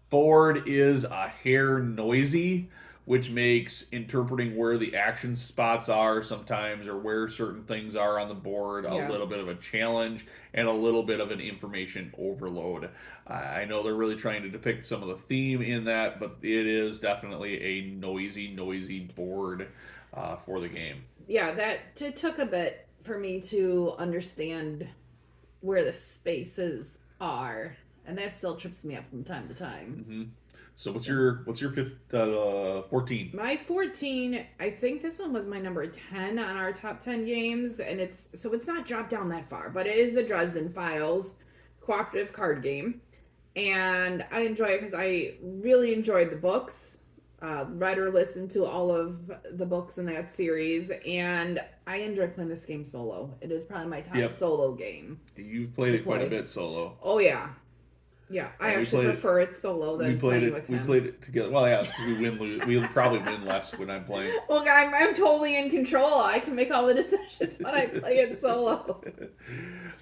board is a hair noisy, which makes interpreting where the action spots are sometimes or where certain things are on the board a Yeah. little bit of a challenge and a little bit of an information overload. I know they're really trying to depict some of the theme in that, but it is definitely a noisy board for the game. Yeah, that it took a bit for me to understand where the spaces are, and that still trips me up from time to time. Mm-hmm. So So what's your fifth 14? my 14, I think this one was my number 10 on our top 10 games, and it's not dropped down that far, but it is the Dresden Files cooperative card game. And I enjoy it because I really enjoyed the books, read or listened to all of the books in that series, and I enjoy playing this game solo. It is probably my top Yep, solo game you've played to it quite a play. bit solo. Oh yeah, yeah. I And actually prefer it solo than playing with we him. played it together. Well, yeah, it's because we win. We probably win less when I'm playing. Well, I'm totally in control. I can make all the decisions when I play it solo.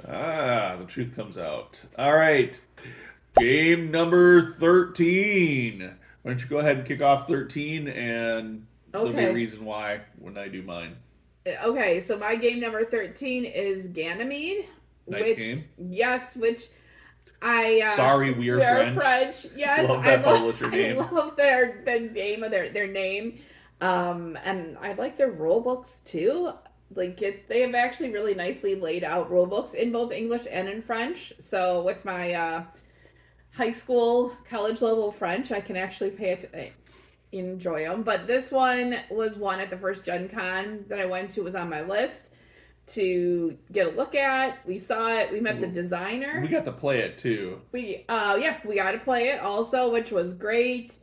The truth comes out. All right, game number 13. Why don't you go ahead and kick off 13, and there'll be a Okay. reason why when I do mine. Okay, so my game number 13 is Ganymede, Nice which, game. yes, which Sorry, we are French. French. Yes, Love that publisher I name. love the name of their name. And I like their rule books too. Like they have actually really nicely laid out rule books in both English and in French. So with my high school, college level French, I can actually enjoy them. But this one was one at the first Gen Con that I went to, was on my list to get a look at. We saw it. We met the designer. We got to play it too. We got to play it also, which was great.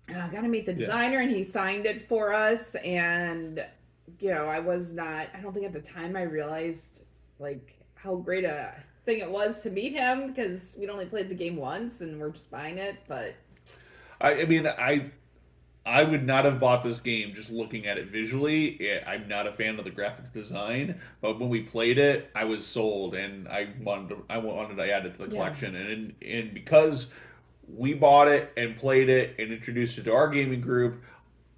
Got to meet the designer, and he signed it for us. And I don't think at the time I realized like how great a thing it was to meet him, because we'd only played the game once and we're just buying it. But I mean, I would not have bought this game just looking at it visually. I'm not a fan of the graphics design, but when we played it, I was sold, and I wanted to add it to the yeah, collection. And because we bought it and played it and introduced it to our gaming group,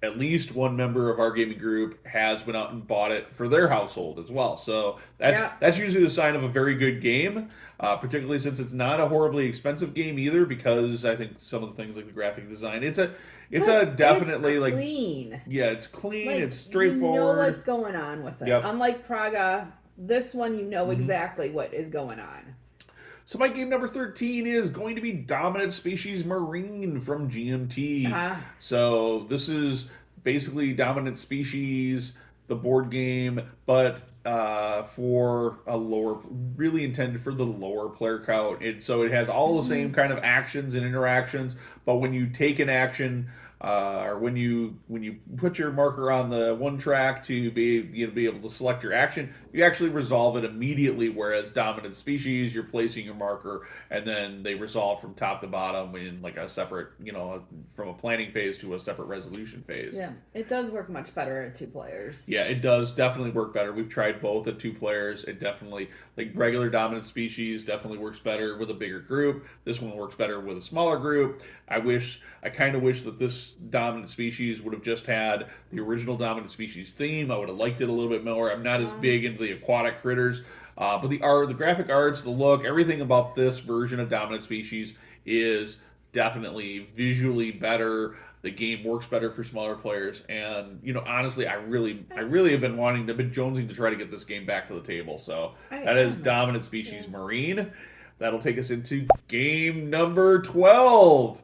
at least one member of our gaming group has been out and bought it for their household as well. So yeah, that's usually the sign of a very good game, particularly since it's not a horribly expensive game either. Because I think some of the things like the graphic design, it's a but definitely it's like, clean. yeah, it's clean, Like, it's you know what's straightforward. going on with it. Yep. Unlike Praga, this one you know Hmm. exactly what is going on. So my game number 13 is going to be Dominant Species Marine from GMT. Uh-huh. So this is basically Dominant Species, the board game, but for a lower, really intended for the lower player count. And so it has all the Mm-hmm. same kind of actions and interactions, but when you take an action, or when you put your marker on the one track to be able to select your action, you actually resolve it immediately. Whereas dominant species, you're placing your marker and then they resolve from top to bottom in like a separate, from a planning phase to a separate resolution phase. Yeah, it does work much better at two players. Yeah, it does definitely work better. We've tried both at two players. It definitely, like regular dominant species, definitely works better with a bigger group. This one works better with a smaller group. I kind of wish that this dominant species would have just had the original dominant species theme. I would have liked it a little bit more. I'm not as big into the aquatic critters, but the art, the graphic arts, the look, everything about this version of dominant species is definitely visually better. The game works better for smaller players, and honestly, I really have been been jonesing to try to get this game back to the table. So that is I'm like, Dominant yeah. Species Marine. That'll take us into game number 12.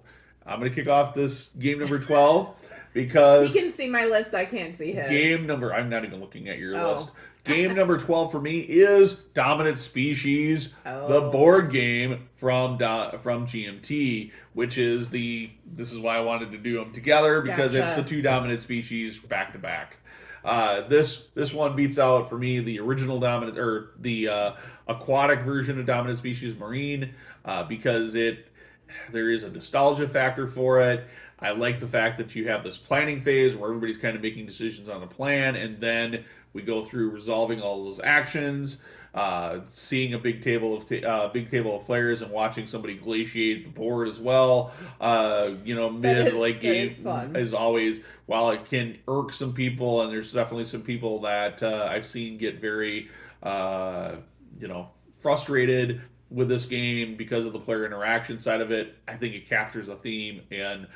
I'm going to kick off this game number 12 He because can see my list. I can't see his. I'm not even looking at your list. Oh. Game number 12 for me is Dominant Species, the Oh. board game from GMT, which is this is why I wanted to do them together, because it's the Gotcha. two dominant species back to back. This one beats out for me the original dominant, or the aquatic version of Dominant Species Marine, because there is a nostalgia factor for it. I like the fact that you have this planning phase where everybody's kind of making decisions on a plan, and then we go through resolving all those actions, seeing a big table of players, and watching somebody glaciate the board as well. Mid and late That is game fun. is always, while it can irk some people, and there's definitely some people that I've seen get very frustrated with this game because of the player interaction side of it. I think it captures the theme, and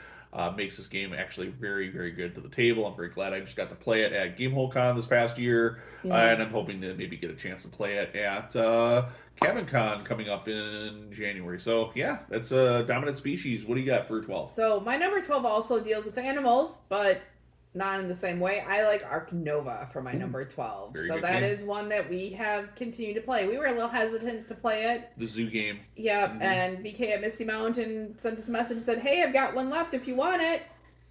makes this game actually very, very good to the table. I'm very glad I just got to play it at GameholeCon this past year, Yeah. and I'm hoping to maybe get a chance to play it at CavinCon coming up in January. So yeah, that's a Dominant Species. What do you got for 12? So my number 12 also deals with animals, but not in the same way. I like Arc Nova for my Ooh, number 12. very So good that game. is one that we have continued to play. We were a little hesitant to play it. The zoo game. Yep, and BK at Misty Mountain sent us a message and said, "Hey, I've got one left if you want it."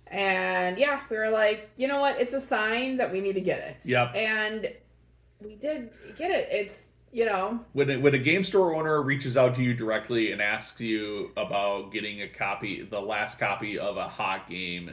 And yeah, we were like, you know what? It's a sign that we need to get it. Yep. And we did get it. It's, you know, When a game store owner reaches out to you directly and asks you about getting a copy, the last copy of a hot game,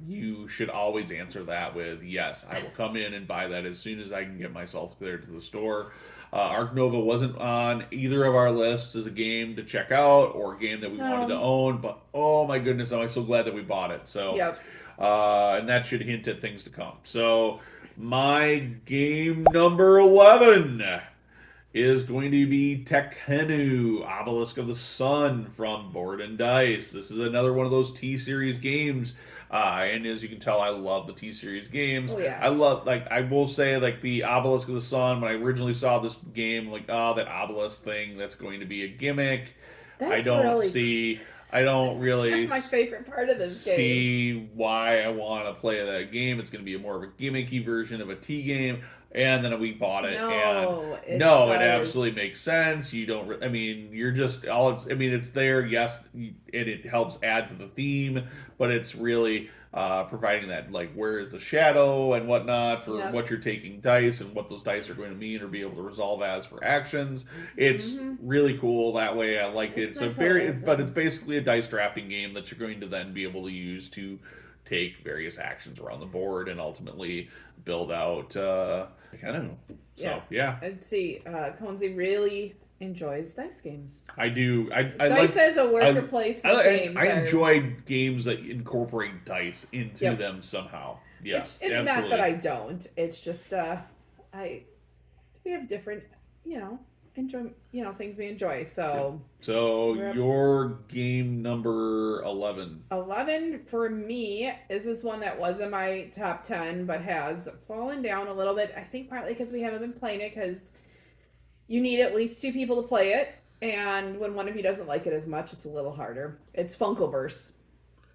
you should always answer that with yes. I will come in and buy that as soon as I can get myself there to the store. Arc Nova wasn't on either of our lists as a game to check out or a game that we wanted to own, but oh my goodness, am I so glad that we bought it. So, yep. And that should hint at things to come. So, my game number 11 is going to be Tekhenu, Obelisk of the Sun from Board and Dice. This is another one of those T-Series games. And as you can tell, I love the T-Series games. Oh, yes. I love, like, I will say, like, the Obelisk of the Sun, when I originally saw this game, like, oh, that obelisk thing, that's going to be a gimmick. I don't really my favorite part of this game. see why I want to play that game. It's going to be more of a gimmicky version of a T game. And then we bought it, and it absolutely makes sense. You don't, I mean, you're just all. It's there, yes, and it helps add to the theme, but it's really providing that, like, where the shadow and whatnot for what you're taking dice and what those dice are going to mean or be able to resolve as for actions. It's really cool that way. I like it. Nice but it's basically a dice drafting game that you're going to then be able to use to take various actions around the board and ultimately build out. I don't know. So yeah. And see, Conzi really enjoys dice games. I do. I dice as a worker placement games. I enjoy games that incorporate dice into them somehow. Yeah, absolutely. Not that I don't. It's just we have different, enjoy things we enjoy. So your game number 11. 11 for me is this one that was in my top 10 but has fallen down a little bit. I think partly because we haven't been playing it, because you need at least 2 people to play it, and when one of you doesn't like it as much, it's a little harder. It's Funkoverse.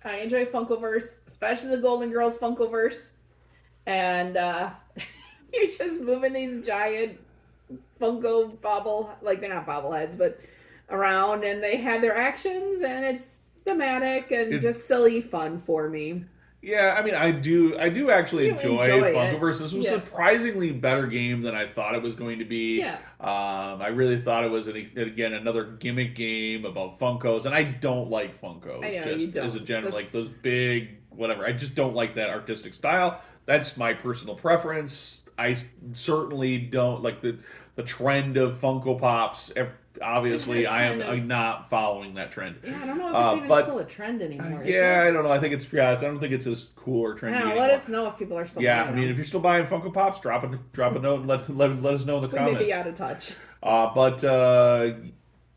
I enjoy Funkoverse, especially the Golden Girls Funkoverse, and you're just moving these giant Funko they're not bobbleheads, but around, and they have their actions, and it's thematic and just silly fun for me. Yeah, I mean, I do actually enjoy Funkoverse. This was a surprisingly better game than I thought it was going to be. Yeah. I really thought it was, again, another gimmick game about Funkos, and I don't like Funkos. As a general, like those big, whatever. I just don't like that artistic style. That's my personal preference. I certainly don't like the trend of Funko Pops. Obviously, I'm not following that trend. Yeah, I don't know if it's even still a trend anymore. I don't know. I think it's I don't think it's as cool or trendy anymore. Let us know if people are still buying them. If you're still buying Funko Pops, drop a note and let us know in the comments. We may be out of touch.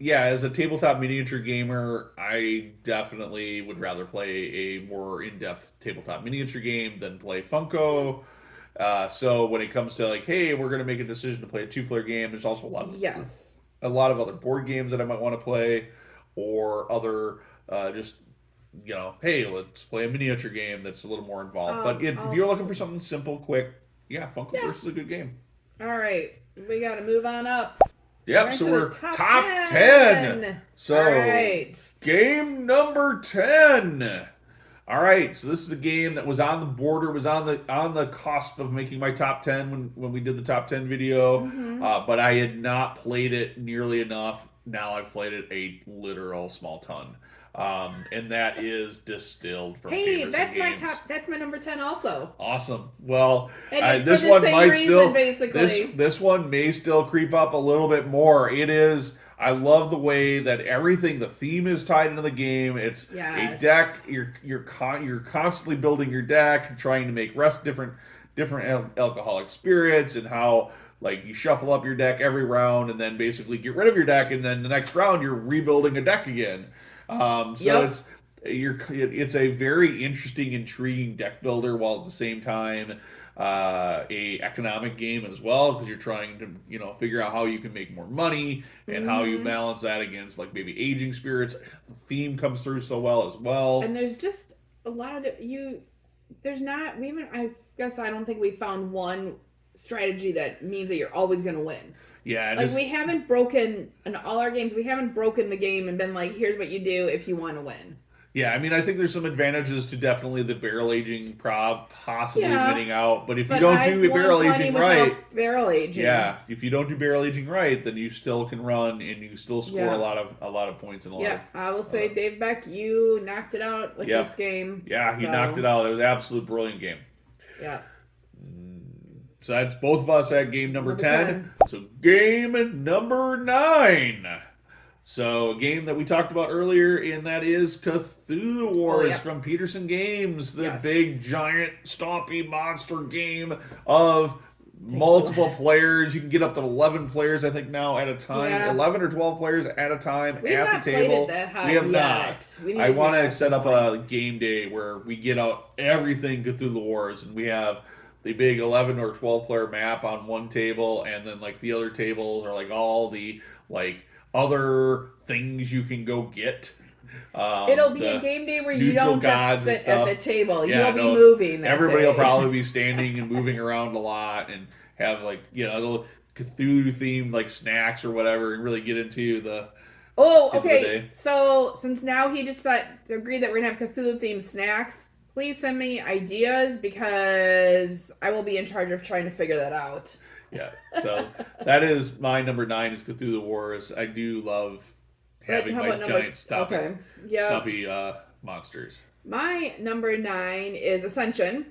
As a tabletop miniature gamer, I definitely would rather play a more in-depth tabletop miniature game than play Funko. So when it comes to, like, hey, we're going to make a decision to play a 2-player game, there's also a lot of other board games that I might want to play, or other hey, let's play a miniature game that's a little more involved. But if you're looking for something simple, quick, Funkoverse is a good game. All right, we got to move on up. Yep, so we're top 10. So, all right. Game number 10. All right, so this is a game that was on the border, was on the cusp of making my top 10 when we did the top 10 video, but I had not played it nearly enough. Now I've played it a literal small ton, and that is Distilled from Gamers that's and Games. That's my number 10 also. Awesome. Well, this one might still this one may still creep up a little bit more. It is. I love the way that the theme is tied into the game. It's a deck. You're constantly building your deck, trying to make different alcoholic spirits, and how, like, you shuffle up your deck every round and then basically get rid of your deck, and then the next round you're rebuilding a deck again. it's a very interesting, intriguing deck builder, while at the same time a economic game as well, because you're trying to figure out how you can make more money and how you Mm-hmm. balance that against like maybe aging spirits. The theme comes through so well as well. And there's just a lot of you. There's not. We haven't. I guess I don't think we found one strategy that means that you're always going to win. Yeah, and Like it's we haven't broken in all our games. We haven't broken the game and been like, "Here's what you do if you want to win." Yeah, I mean, I think there's some advantages to definitely the barrel aging prop possibly Yeah, winning out, but if you but don't I've do won barrel plenty aging right, without barrel aging. yeah, if you don't do barrel aging right, then you still can run and you still score Yeah, a lot of points and a lot yeah. of. I will say, Dave Beck, you knocked it out with this Yep, game. yeah, he knocked it So out. It was an absolute brilliant game. yeah, So that's both of us at game number number 10. 10. So game number 9. So a game that we talked about earlier, and that is Cthulhu Oh Wars yeah, from Peterson Games, the yes. big giant stompy monster game of Takes a lot. multiple players. You can get up to 11 players, I think, now at a time. Yeah, 11 or 12 players at a time we have at the not played it table. that We high have not. yet. We need I to do want that to at some set up point. a game day where we get out everything Cthulhu Wars, and we have the big 11 or 12 player map on one table, and then like the other tables are like all the like other things you can go get. It'll be a The game day where you neutral don't just gods and sit at the stuff. table. Yeah, You'll be no, moving that everybody will day. probably be standing and moving around a lot and have like little Cthulhu themed like snacks or whatever, and really get Oh, into the okay. day. So since now he decided to agree that we're gonna have Cthulhu themed snacks, please send me ideas because I will be in charge of trying to figure that out. Yeah, so that is my number 9 is Cthulhu Wars. I do love But having how my about giant okay. Yeah. stumpy monsters. My number 9 is Ascension.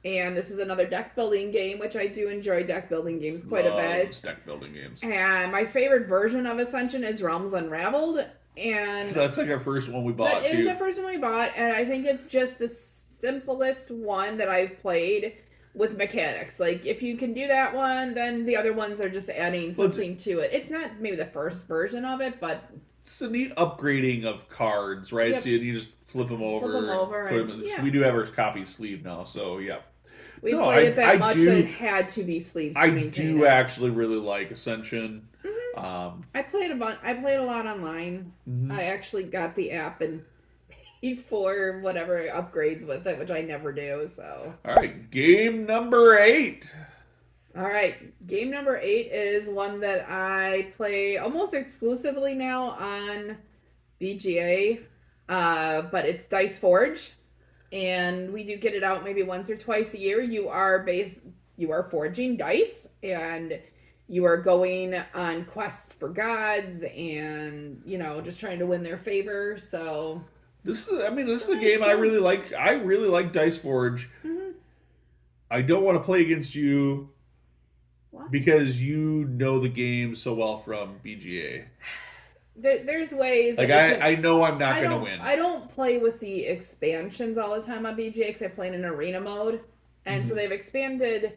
And this is another deck building game, which I do enjoy deck building games quite a Love bit. deck building games. And my favorite version of Ascension is Realms Unraveled. So And that's like our first one we bought that is the too. first one we bought, and I think it's just the simplest one that I've played with mechanics. Like if you can do that one, then the other ones are just adding Well, something to it. It's not maybe the first version of it, but it's a neat upgrading of cards, right? yep, So you just flip them flip over them and over, put them and in. yeah, We do have our copy sleeve now, so yeah. we No, played it that I much that it had to be sleeved to I maintain do it. actually really like Ascension. I played a bunch. I played a lot online. Mhm. I actually got the app and paid for whatever upgrades with it, which I never do. So, All right, game number 8. all right, game number 8 is one that I play almost exclusively now on BGA, but it's Dice Forge, and we do get it out maybe once or twice a year. You are forging dice, and you are going on quests for gods, and just trying to win their favor. So This it's is a a nice game I game. really like. I really like Dice Forge. Mm-hmm. I don't want to play against you What? because you know the game so well from BGA. There's ways Like that we can. I know I'm not I gonna don't. win. I don't play with the expansions all the time on BGA because I play in an arena mode, and so Mhm. they've expanded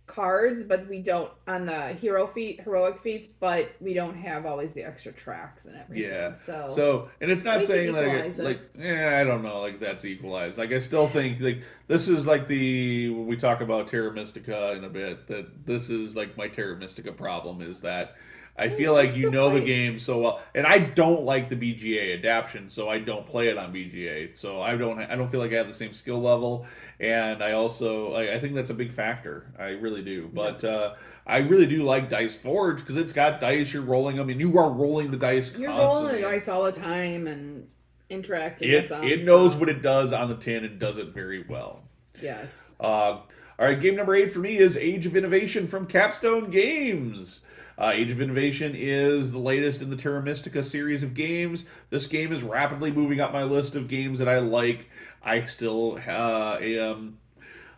cards, but we don't on the heroic feats, but we don't have always the extra tracks and everything. Yeah. So So, and it's not we can saying equalize it. I don't know, like that's equalized. Like I still think like this is like the when we talk about Terra Mystica in a bit, that this is like my Terra Mystica problem is that I feel I like you still know the play. game so well, and I don't like the BGA adaptation, so I don't play it on BGA. So I don't feel like I have the same skill level, and I also I think that's a big factor. I really do, Yeah, but I really do like Dice Forge because it's got dice. You're rolling them, and you are rolling the dice you're rolling the constantly. dice all the time and interacting with them. It knows So what it does on the tin and does it very well. yes. All right, game number 8 for me is Age of Innovation from Capstone Games. Age of Innovation is the latest in the Terra Mystica series of games. This game is rapidly moving up my list of games that I like. I still am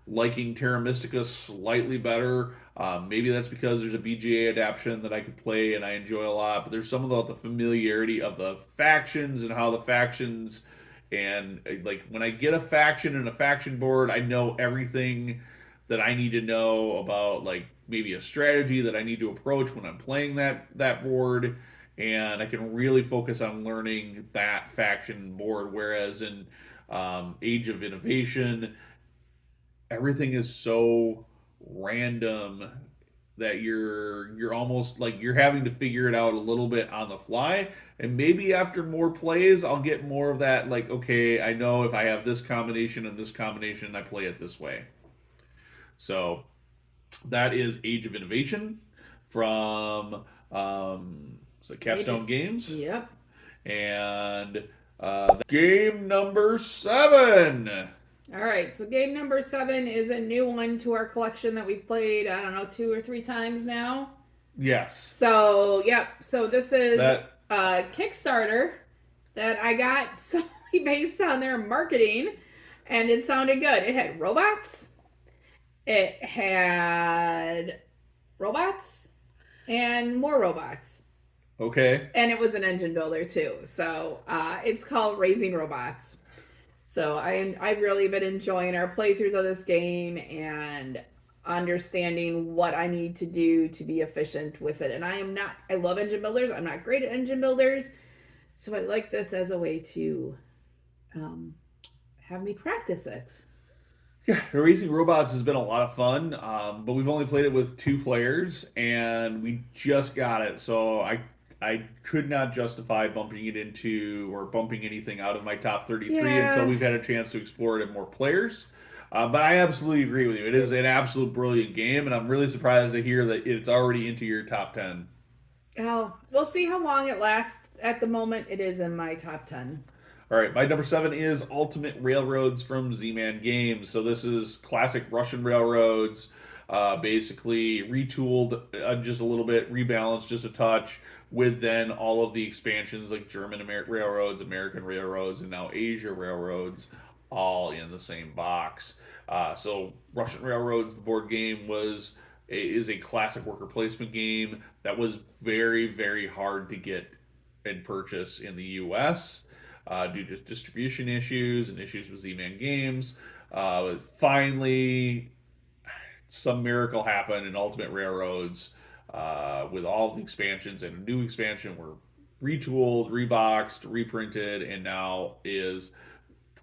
liking Terra Mystica slightly better. Maybe that's because there's a BGA adaptation that I could play and I enjoy a lot, but there's some about the familiarity of the factions and how the factions and like when I get a faction and a faction board, I know everything that I need to know about like maybe a strategy that I need to approach when I'm playing that board and I can really focus on learning that faction board. Whereas in Age of Innovation, everything is so random that you're almost like you're having to figure it out a little bit on the fly. And maybe after more plays I'll get more of that, like, okay, I know if I have this combination and this combination I play it this way. So that is Age of Innovation from Capstone Games. Yep. And game number 7. All right, so game number 7 is a new one to our collection that we've played, I don't know, 2 or 3 times now. Yes. So, yep. So this is That a Kickstarter that I got solely based on their marketing, and it sounded good. It had robots. It had robots and more robots. okay. And it was an engine builder too. So it's called Raising Robots. So I've really been enjoying our playthroughs of this game and understanding what I need to do to be efficient with it. And I love engine builders. I'm not great at engine builders. So I like this as a way to have me practice it. Yeah, Racing Robots has been a lot of fun, but we've only played it with 2 players, and we just got it, so I could not justify bumping it into or bumping anything out of my top 33 until we've had a chance to explore it in more players. But I absolutely agree with you. It is an absolute brilliant game, and I'm really surprised to hear that it's already into your top 10. Oh, we'll see how long it lasts. At the moment, it is in my top 10. All right, my number 7 is Ultimate Railroads from Z-Man Games. So this is classic Russian railroads, basically retooled just a little bit, rebalanced just a touch, with then all of the expansions like German railroads, American railroads, and now Asia railroads, all in the same box. So Russian Railroads, the board game, is a classic worker placement game that was very, very hard to get and purchase in the U.S. Due to distribution issues and issues with Z-Man Games. Finally, some miracle happened, and Ultimate Railroads, with all the expansions and a new expansion, were retooled, reboxed, reprinted, and now is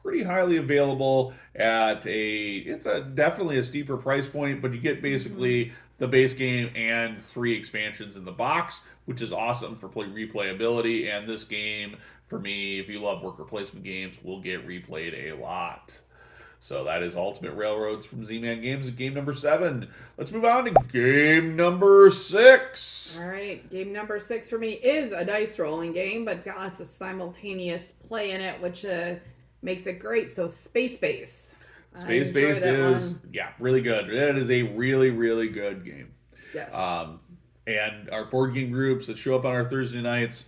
pretty highly available at it's definitely a steeper price point, but you get basically the base game and 3 expansions in the box, which is awesome for replayability. And this game, for me, if you love worker placement games, will get replayed a lot. So that is Ultimate Railroads from Z-Man Games at game number 7. Let's move on to game number 6. All right, game number 6 for me is a dice rolling game, but it's got lots of simultaneous play in it, which makes it great. So Space Base. Space Base is really good. It is a really, really good game. Yes. And our board game groups that show up on our Thursday nights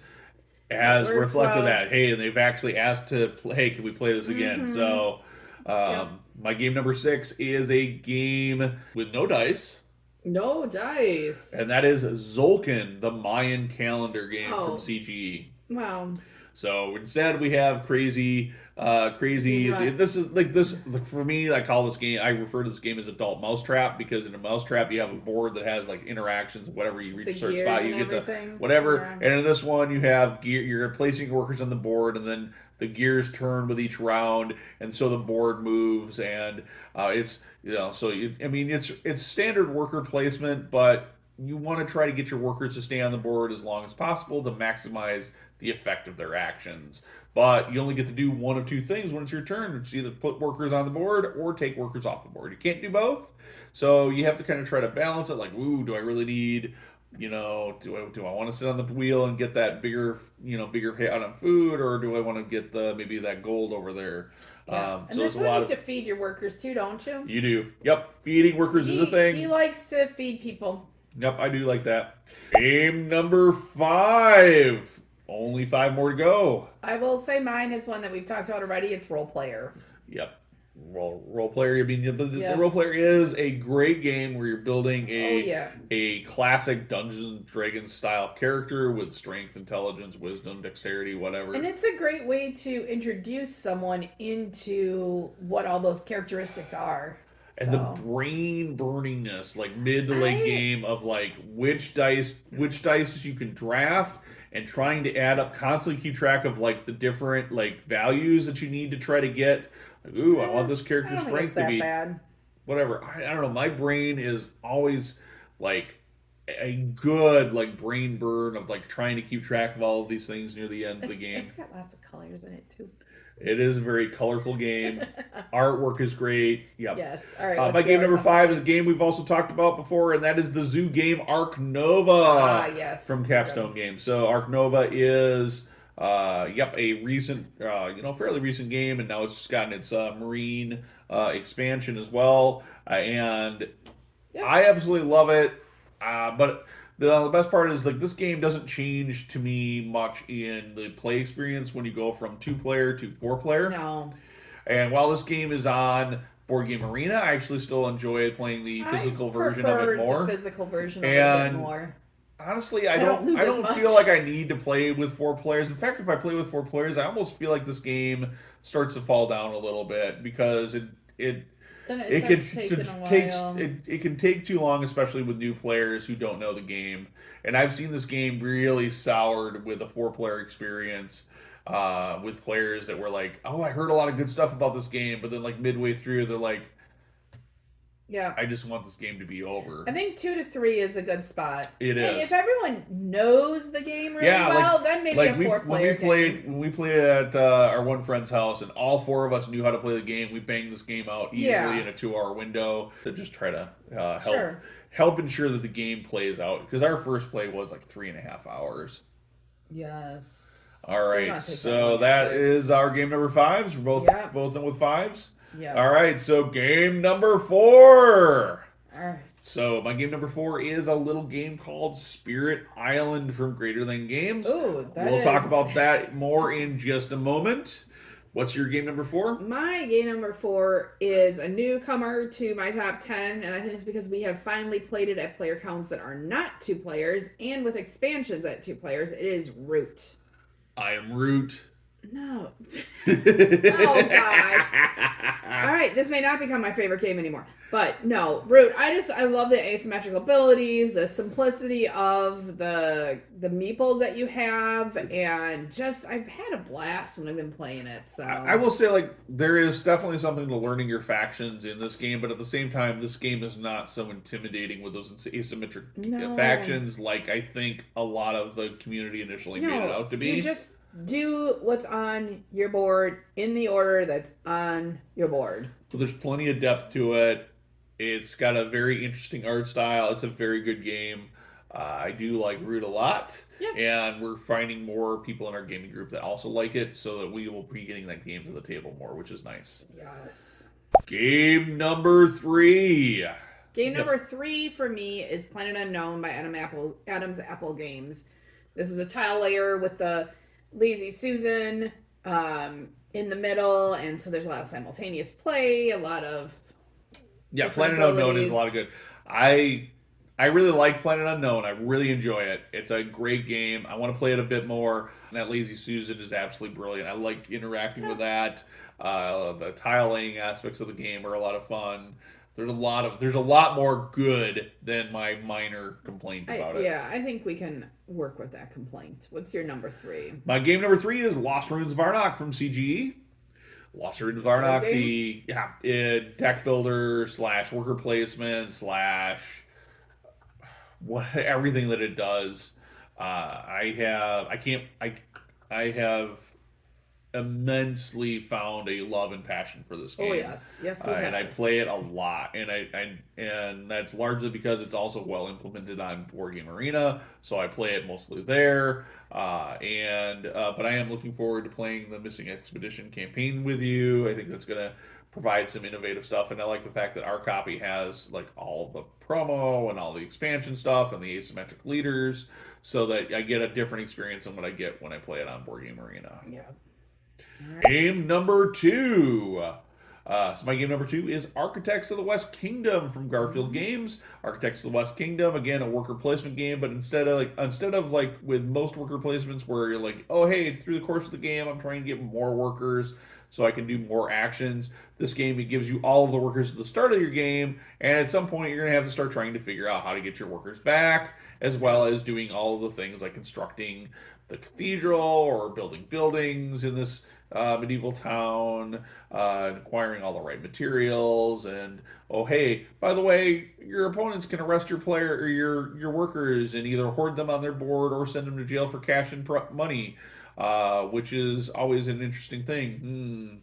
has reflected that. Hey, and they've actually asked to play, hey, can we play this again? So my game number 6 is a game with no dice. No dice. And that is Zolkin, the Mayan calendar game from CGE. Wow. So instead we have crazy. This is like this for me. I call this game. I refer to this game as adult mousetrap, because in a mousetrap you have a board that has like interactions. Whatever you reach a certain spot, you get to whatever. Yeah. And in this one, you have gear. You're placing workers on the board, and then the gears turn with each round, and so the board moves. And it's it's standard worker placement, but you want to try to get your workers to stay on the board as long as possible to maximize the effect of their actions. But you only get to do one of 2 things when it's your turn. It's either put workers on the board or take workers off the board. You can't do both. So you have to kind of try to balance it. Like, ooh, do I really need, do I want to sit on the wheel and get that bigger payout on food, or do I want to get maybe that gold over there? Yeah. And there's a lot to feed your workers too, don't you? You do. Yep. Feeding workers is a thing. He likes to feed people. Yep, I do like that. Game number 5. Only 5 more to go. I will say mine is one that we've talked about already. It's Role Player. Yep. Role Player. I mean, the Role Player is a great game where you're building a classic Dungeons and Dragons style character with strength, intelligence, wisdom, dexterity, whatever. And it's a great way to introduce someone into what all those characteristics are. And the brain burningness, like mid to late game, of like which dice you can draft and trying to add up, constantly keep track of like the different like values that you need to try to get. Like, ooh, I want this I character's don't think it's strength to that be bad. whatever. I don't know. My brain is always like a good like brain burn of like trying to keep track of all of these things near the end of the It's game. got lots of colors in it too. It is a very colorful game. Artwork is great. Yep. Yes. All right. My What's game yours? number Number 5 is a 5. game we've also talked about before, and that is the zoo game Arc Ah, Nova yes. from They're Capstone good. Games. So Arc Nova is, a recent, fairly recent game, and now it's just gotten its marine expansion as well. And Yep. I absolutely love it. But the best part is like this game doesn't change to me much in the play experience when you go from 2 player to 4 player. No. And while this game is on Board Game Arena, I actually still enjoy playing the I physical version of it prefer the more. physical version of it a bit And more. honestly, I don't lose I as don't much. feel like I need to play with 4 players. In fact, if I play with 4 players, I almost feel like this game starts to fall down a little bit because it Then it it can starts taking a takes while. it can take too long, especially with new players who don't know the game. And I've seen this game really soured with a 4 player experience. With players that were like, "Oh, I heard a lot of good stuff about this game," but then like midway through, they're like, Yeah. "I just want this game to be over." I think 2 to 3 is a good spot. It And is. if everyone knows the game really Yeah, well, then maybe a we 4 player game. when we played at our one friend's house, and all 4 of us knew how to play the game. We banged this game out easily Yeah. in a 2 hour window to just try to Sure. help ensure that the game plays out because our first play was like 3.5 hours. Yes. All Does right, not take that so long, that actually. is our game number 5s. We're Yep. both in with 5s. Yes. All right, so game number 4. All right. So my game number 4 is a little game called Spirit Island from Greater Than Games. Ooh, that We'll talk is- about that more in just a moment. What's your game number 4? My game number 4 is a newcomer to my top 10, and I think it's because we have finally played it at player counts that are not 2 players, and with expansions at 2 players. It is Root. I am Root. No. Oh, gosh. All right, this may not become my favorite game anymore, but no, Root. I love the asymmetrical abilities, the simplicity of the meeples that you have, and just I've had a blast when I've been playing it. So I will say, like, there is definitely something to learning your factions in this game, but at the same time, this game is not so intimidating with those asymmetric No. factions like I think a lot of the community initially made it out to be. You just do what's on your board in the order that's on your board. But there's plenty of depth to it. It's got a very interesting art style. It's a very good game. I do like Root a lot, Yep. and we're finding more people in our gaming group that also like it, so that we will be getting that game to the table more, which is nice. Yes. Game number 3. Game number 3 for me is Planet Unknown by Adams Apple Games. This is a tile layer with the Lazy Susan in the middle, and so there's a lot of simultaneous play, a lot of Planet Unknown is a lot of good. I really like Planet Unknown. I really enjoy it. It's a great game. I want to play it a bit more. And that Lazy Susan is absolutely brilliant. I like interacting with that. The tile laying aspects of the game are a lot of fun. There's a lot more good than my minor complaint about it. Yeah, I think we can work with that complaint. What's your number 3? My game number 3 is Lost Ruins of Arnak from CGE. Lost Ruins of Arnak, the deck builder / worker placement / everything that it does. I have immensely found a love and passion for this game. Oh yes, yes, and I play it a lot, and that's largely because it's also well implemented on Board Game Arena, so I play it mostly there. But I am looking forward to playing the Missing Expedition campaign with you. I think that's gonna provide some innovative stuff, and I like the fact that our copy has like all the promo and all the expansion stuff and the asymmetric leaders, so that I get a different experience than what I get when I play it on Board Game Arena. Yeah. Game number 2. So my game number 2 is Architects of the West Kingdom from Garfield Mhm. Games. Architects of the West Kingdom, again, a worker placement game, but instead of like with most worker placements where you're like, oh hey, through the course of the game, I'm trying to get more workers so I can do more actions. This game, it gives you all of the workers at the start of your game, and at some point you're gonna have to start trying to figure out how to get your workers back, as well Yes. as doing all of the things like constructing the cathedral or building buildings in this medieval town, acquiring all the right materials, and oh hey, by the way, your opponents can arrest your player or your workers and either hoard them on their board or send them to jail for cash and money, which is always an interesting thing.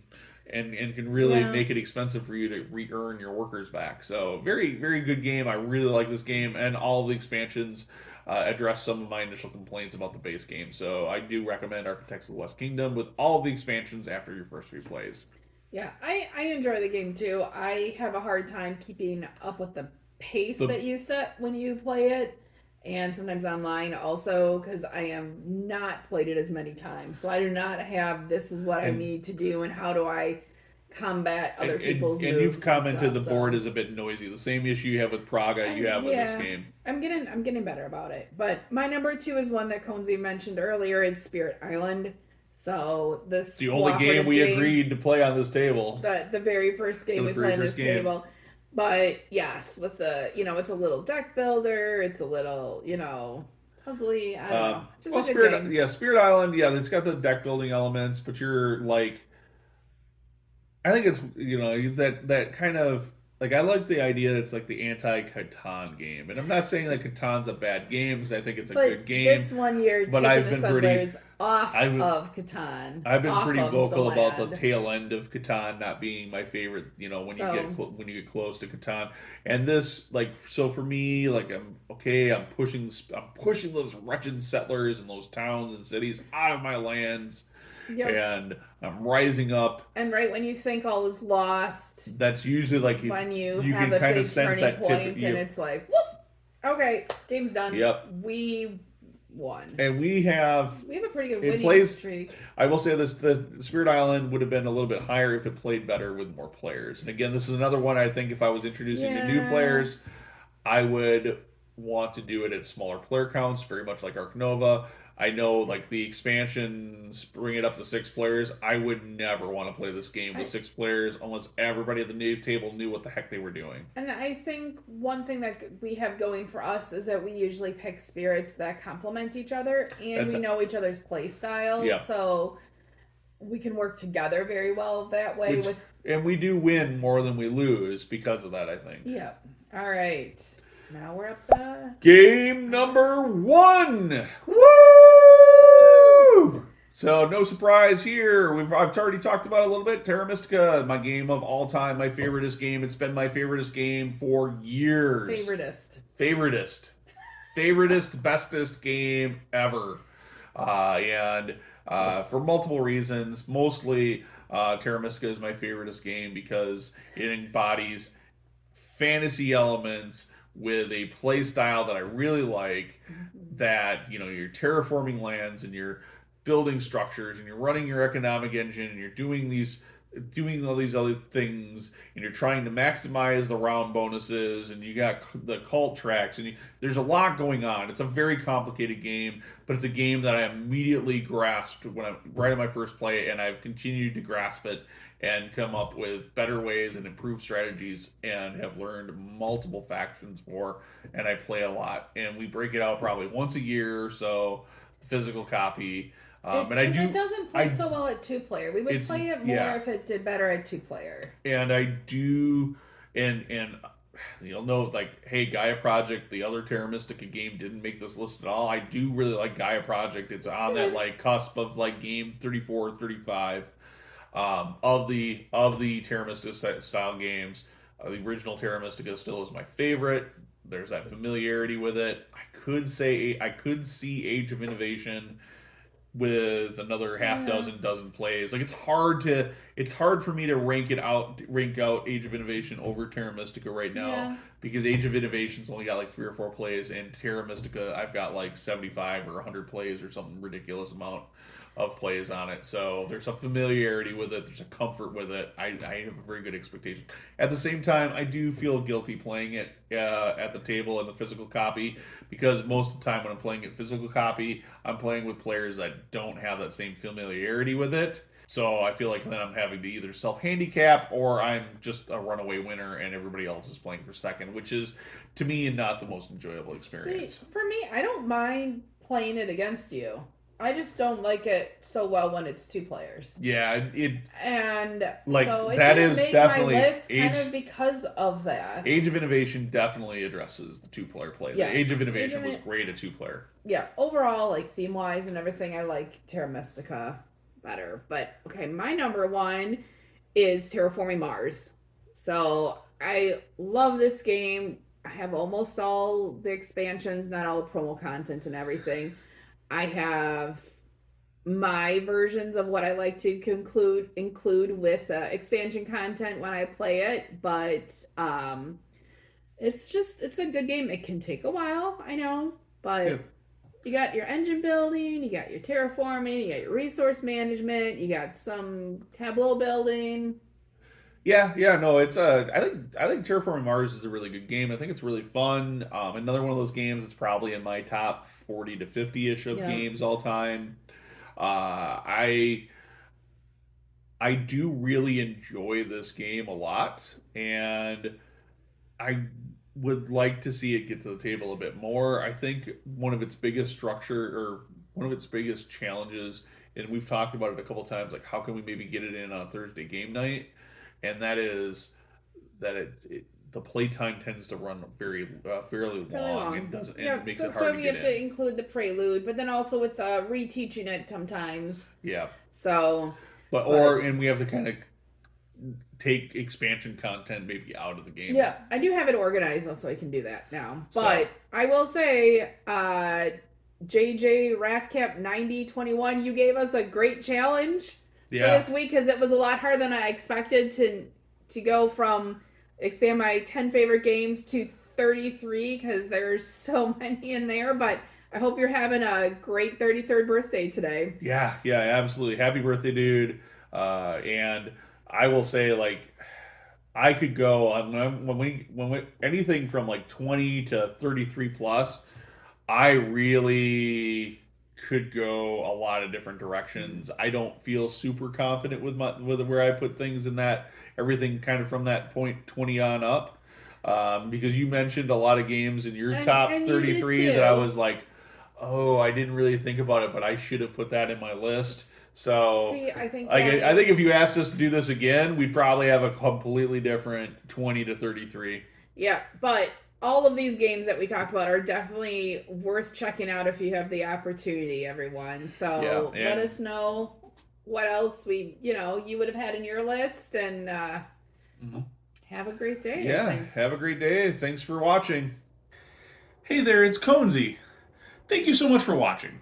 And can really Yeah. make it expensive for you to re-earn your workers back. So very good game. I really like this game, and all the expansions address some of my initial complaints about the base game. So I do recommend Architects of the West Kingdom with all the expansions after your first few plays. Yeah, I enjoy the game too. I have a hard time keeping up with the pace The that you set when you play it, and sometimes online also because I am not played it as many times. So I do not have this is what I and need to do and how do I combat other people's and you've moves and commented stuff. the board So is a bit noisy. The same issue you have with Praga, you have with this yeah, game. I'm getting better about it. But my number two is one that Conzi mentioned earlier is Spirit Island. So It's this the only game cooperative we game, agreed to play on this table the very first for game the we play very on first this game. table. But yes, with the it's a little deck builder. It's a little puzzly. I don't know. It's just a Well, good game. Spirit Island, yeah, it's got the deck building elements, but you're like I think it's that kind of like I like the idea that it's like the anti Catan game, and I'm not saying that Catan's a bad game because I think it's a But good this game, one year, but taking the settlers off I've of Catan, I've been off pretty of the vocal about the land. tail end of Catan not being my favorite. You know, So when you get close to Catan, and this so for me like I'm okay. I'm pushing those wretched settlers and those towns and cities out of my lands, yep. and I'm rising up. And right when you think all is lost, That's usually like when you you have can a kind of big sense turning that tip. point, and it's like, woof, okay, game's done. Yep. We won. And We have a pretty good it winning plays. streak. I will say this: the Spirit Island would have been a little bit higher if it played better with more players. And again, this is another one I think if I was introducing the new Yeah. players, I would want to do it at smaller player counts, very much like Ark Nova. I know, like the expansions bring it up to 6 players. I would never want to play this game with I, 6 players unless everybody at the new table knew what the heck they were doing. and I think one thing that we have going for us is that we usually pick spirits that complement each other and That's we know each other's play styles. yeah, So we can work together very well that way which with. and we do win more than we lose because of that. I think. Yep. All right. Now we're up the. Game number 1. Woo! Woo! So no surprise here. I've already talked about it a little bit. Terra Mystica, my game of all time, my favoritist game. It's been my favoritist game for years. Favoritist. Favoritist, favoritist, bestest game ever, and for multiple reasons. Mostly, Terra Mystica is my favoritist game because it embodies fantasy elements with a play style that I really like. Mhm. That you're terraforming lands and you're building structures and you're running your economic engine and you're doing all these other things and you're trying to maximize the round bonuses and you got the cult tracks and there's a lot going on. It's a very complicated game, but it's a game that I immediately grasped when I right in my first play, and I've continued to grasp it and come up with better ways and improved strategies and have learned multiple factions for, and I play a lot, and we break it out probably once a year or so, the physical copy. And I Because it do doesn't play I so well at 2 player. We would it's play it more yeah, if it did better at 2 player. and I do, and you'll note like, hey, Gaia Project, the other Terra Mystica game, didn't make this list at all. I do really like Gaia Project. It's It's on that good. like cusp of like game 34, 35 of the Terra Mystica style games. The original Terra Mystica still is my favorite. There's that familiarity with it. I could see Age of Innovation with another half Yeah. dozen plays. Like it's hard to it's hard for me to rank out Age of Innovation over Terra Mystica right now Yeah. because Age of Innovation's only got like 3 or 4 plays, and Terra Mystica I've got like 75 or 100 plays or something ridiculous amount of plays on it. So there's a familiarity with it. There's a comfort with it. I have a very good expectation. At the same time, I do feel guilty playing it at the table in the physical copy because most of the time when I'm playing it physical copy, I'm playing with players that don't have that same familiarity with it. So I feel like then I'm having to either self handicap or I'm just a runaway winner and everybody else is playing for second, which is to me not the most enjoyable See, experience. for me, I don't mind playing it against you. I just don't like it so well when it's two players. Yeah, it And so like it that didn't is make my definitely list kind of because of that. Age of Innovation definitely addresses the two-player play. The Age of Yes. Innovation was great at two-player. Yeah, overall, like theme wise and everything, I like Terra Mystica better. But okay, my number one is Terraforming Mars. So I love this game. I have almost all the expansions, not all the promo content and everything. I have my versions of what I like to include with expansion content when I play it, but it's a good game. It can take a while, I know, Yeah, but you got your engine building, you got your terraforming, you got your resource management, you got some tableau building. yeah, no, it's I think Terraforming Mars is a really good game. I think it's really fun. Another one of those games that's probably in my top 40 to 50 ish of Yeah, games all time. I do really enjoy this game a lot, and I would like to see it get to the table a bit more. I think one of its biggest structure or one of its biggest challenges, and we've talked about it a couple times, like how can we maybe get it in on a Thursday game night, and that is that the playtime tends to run very fairly fairly long and long. doesn't and Yeah, it makes so it that's why hard to we get have to in. include the prelude, but then also with reteaching it sometimes. Yeah, So, but but and we have to kind of take expansion content maybe out of the game. yeah, I do have it organized though, so I can do that now. So But I will say, JJ Rathcap 9021, you gave us a great challenge for yeah, this week because it was a lot harder than I expected to go from expand my 10 favorite games to 33 because there's so many in there. But I hope you're having a great 33rd birthday today. yeah, absolutely. Happy birthday, dude. And I will say, like, I could go on when we anything from like 20 to 33 plus. I really could go a lot of different directions. I don't feel super confident with where I put things in that everything kind of from that point 20 on up. Because you mentioned a lot of games in your top And you did 33 that I too. was like, oh, I didn't really think about it, but I should have put that in my list. So, See, I think like, that I think if you asked us to do this again, we'd probably have a completely different 20 to 33. yeah, but all of these games that we talked about are definitely worth checking out if you have the opportunity, everyone. Yeah, So let and us know what else you would have had in your list and mhm. have a great day, I Yeah, think. have a great day. Thanks for watching. Hey there, it's Conesy. Thank you so much for watching.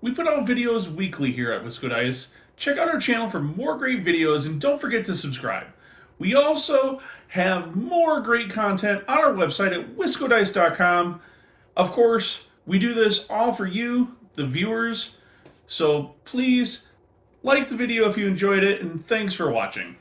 We put out videos weekly here at Wisco Dice. Check out our channel for more great videos and don't forget to subscribe. We also have more great content on our website at wiscodice.com. Of course, we do this all for you, the viewers. So please like the video if you enjoyed it, and thanks for watching.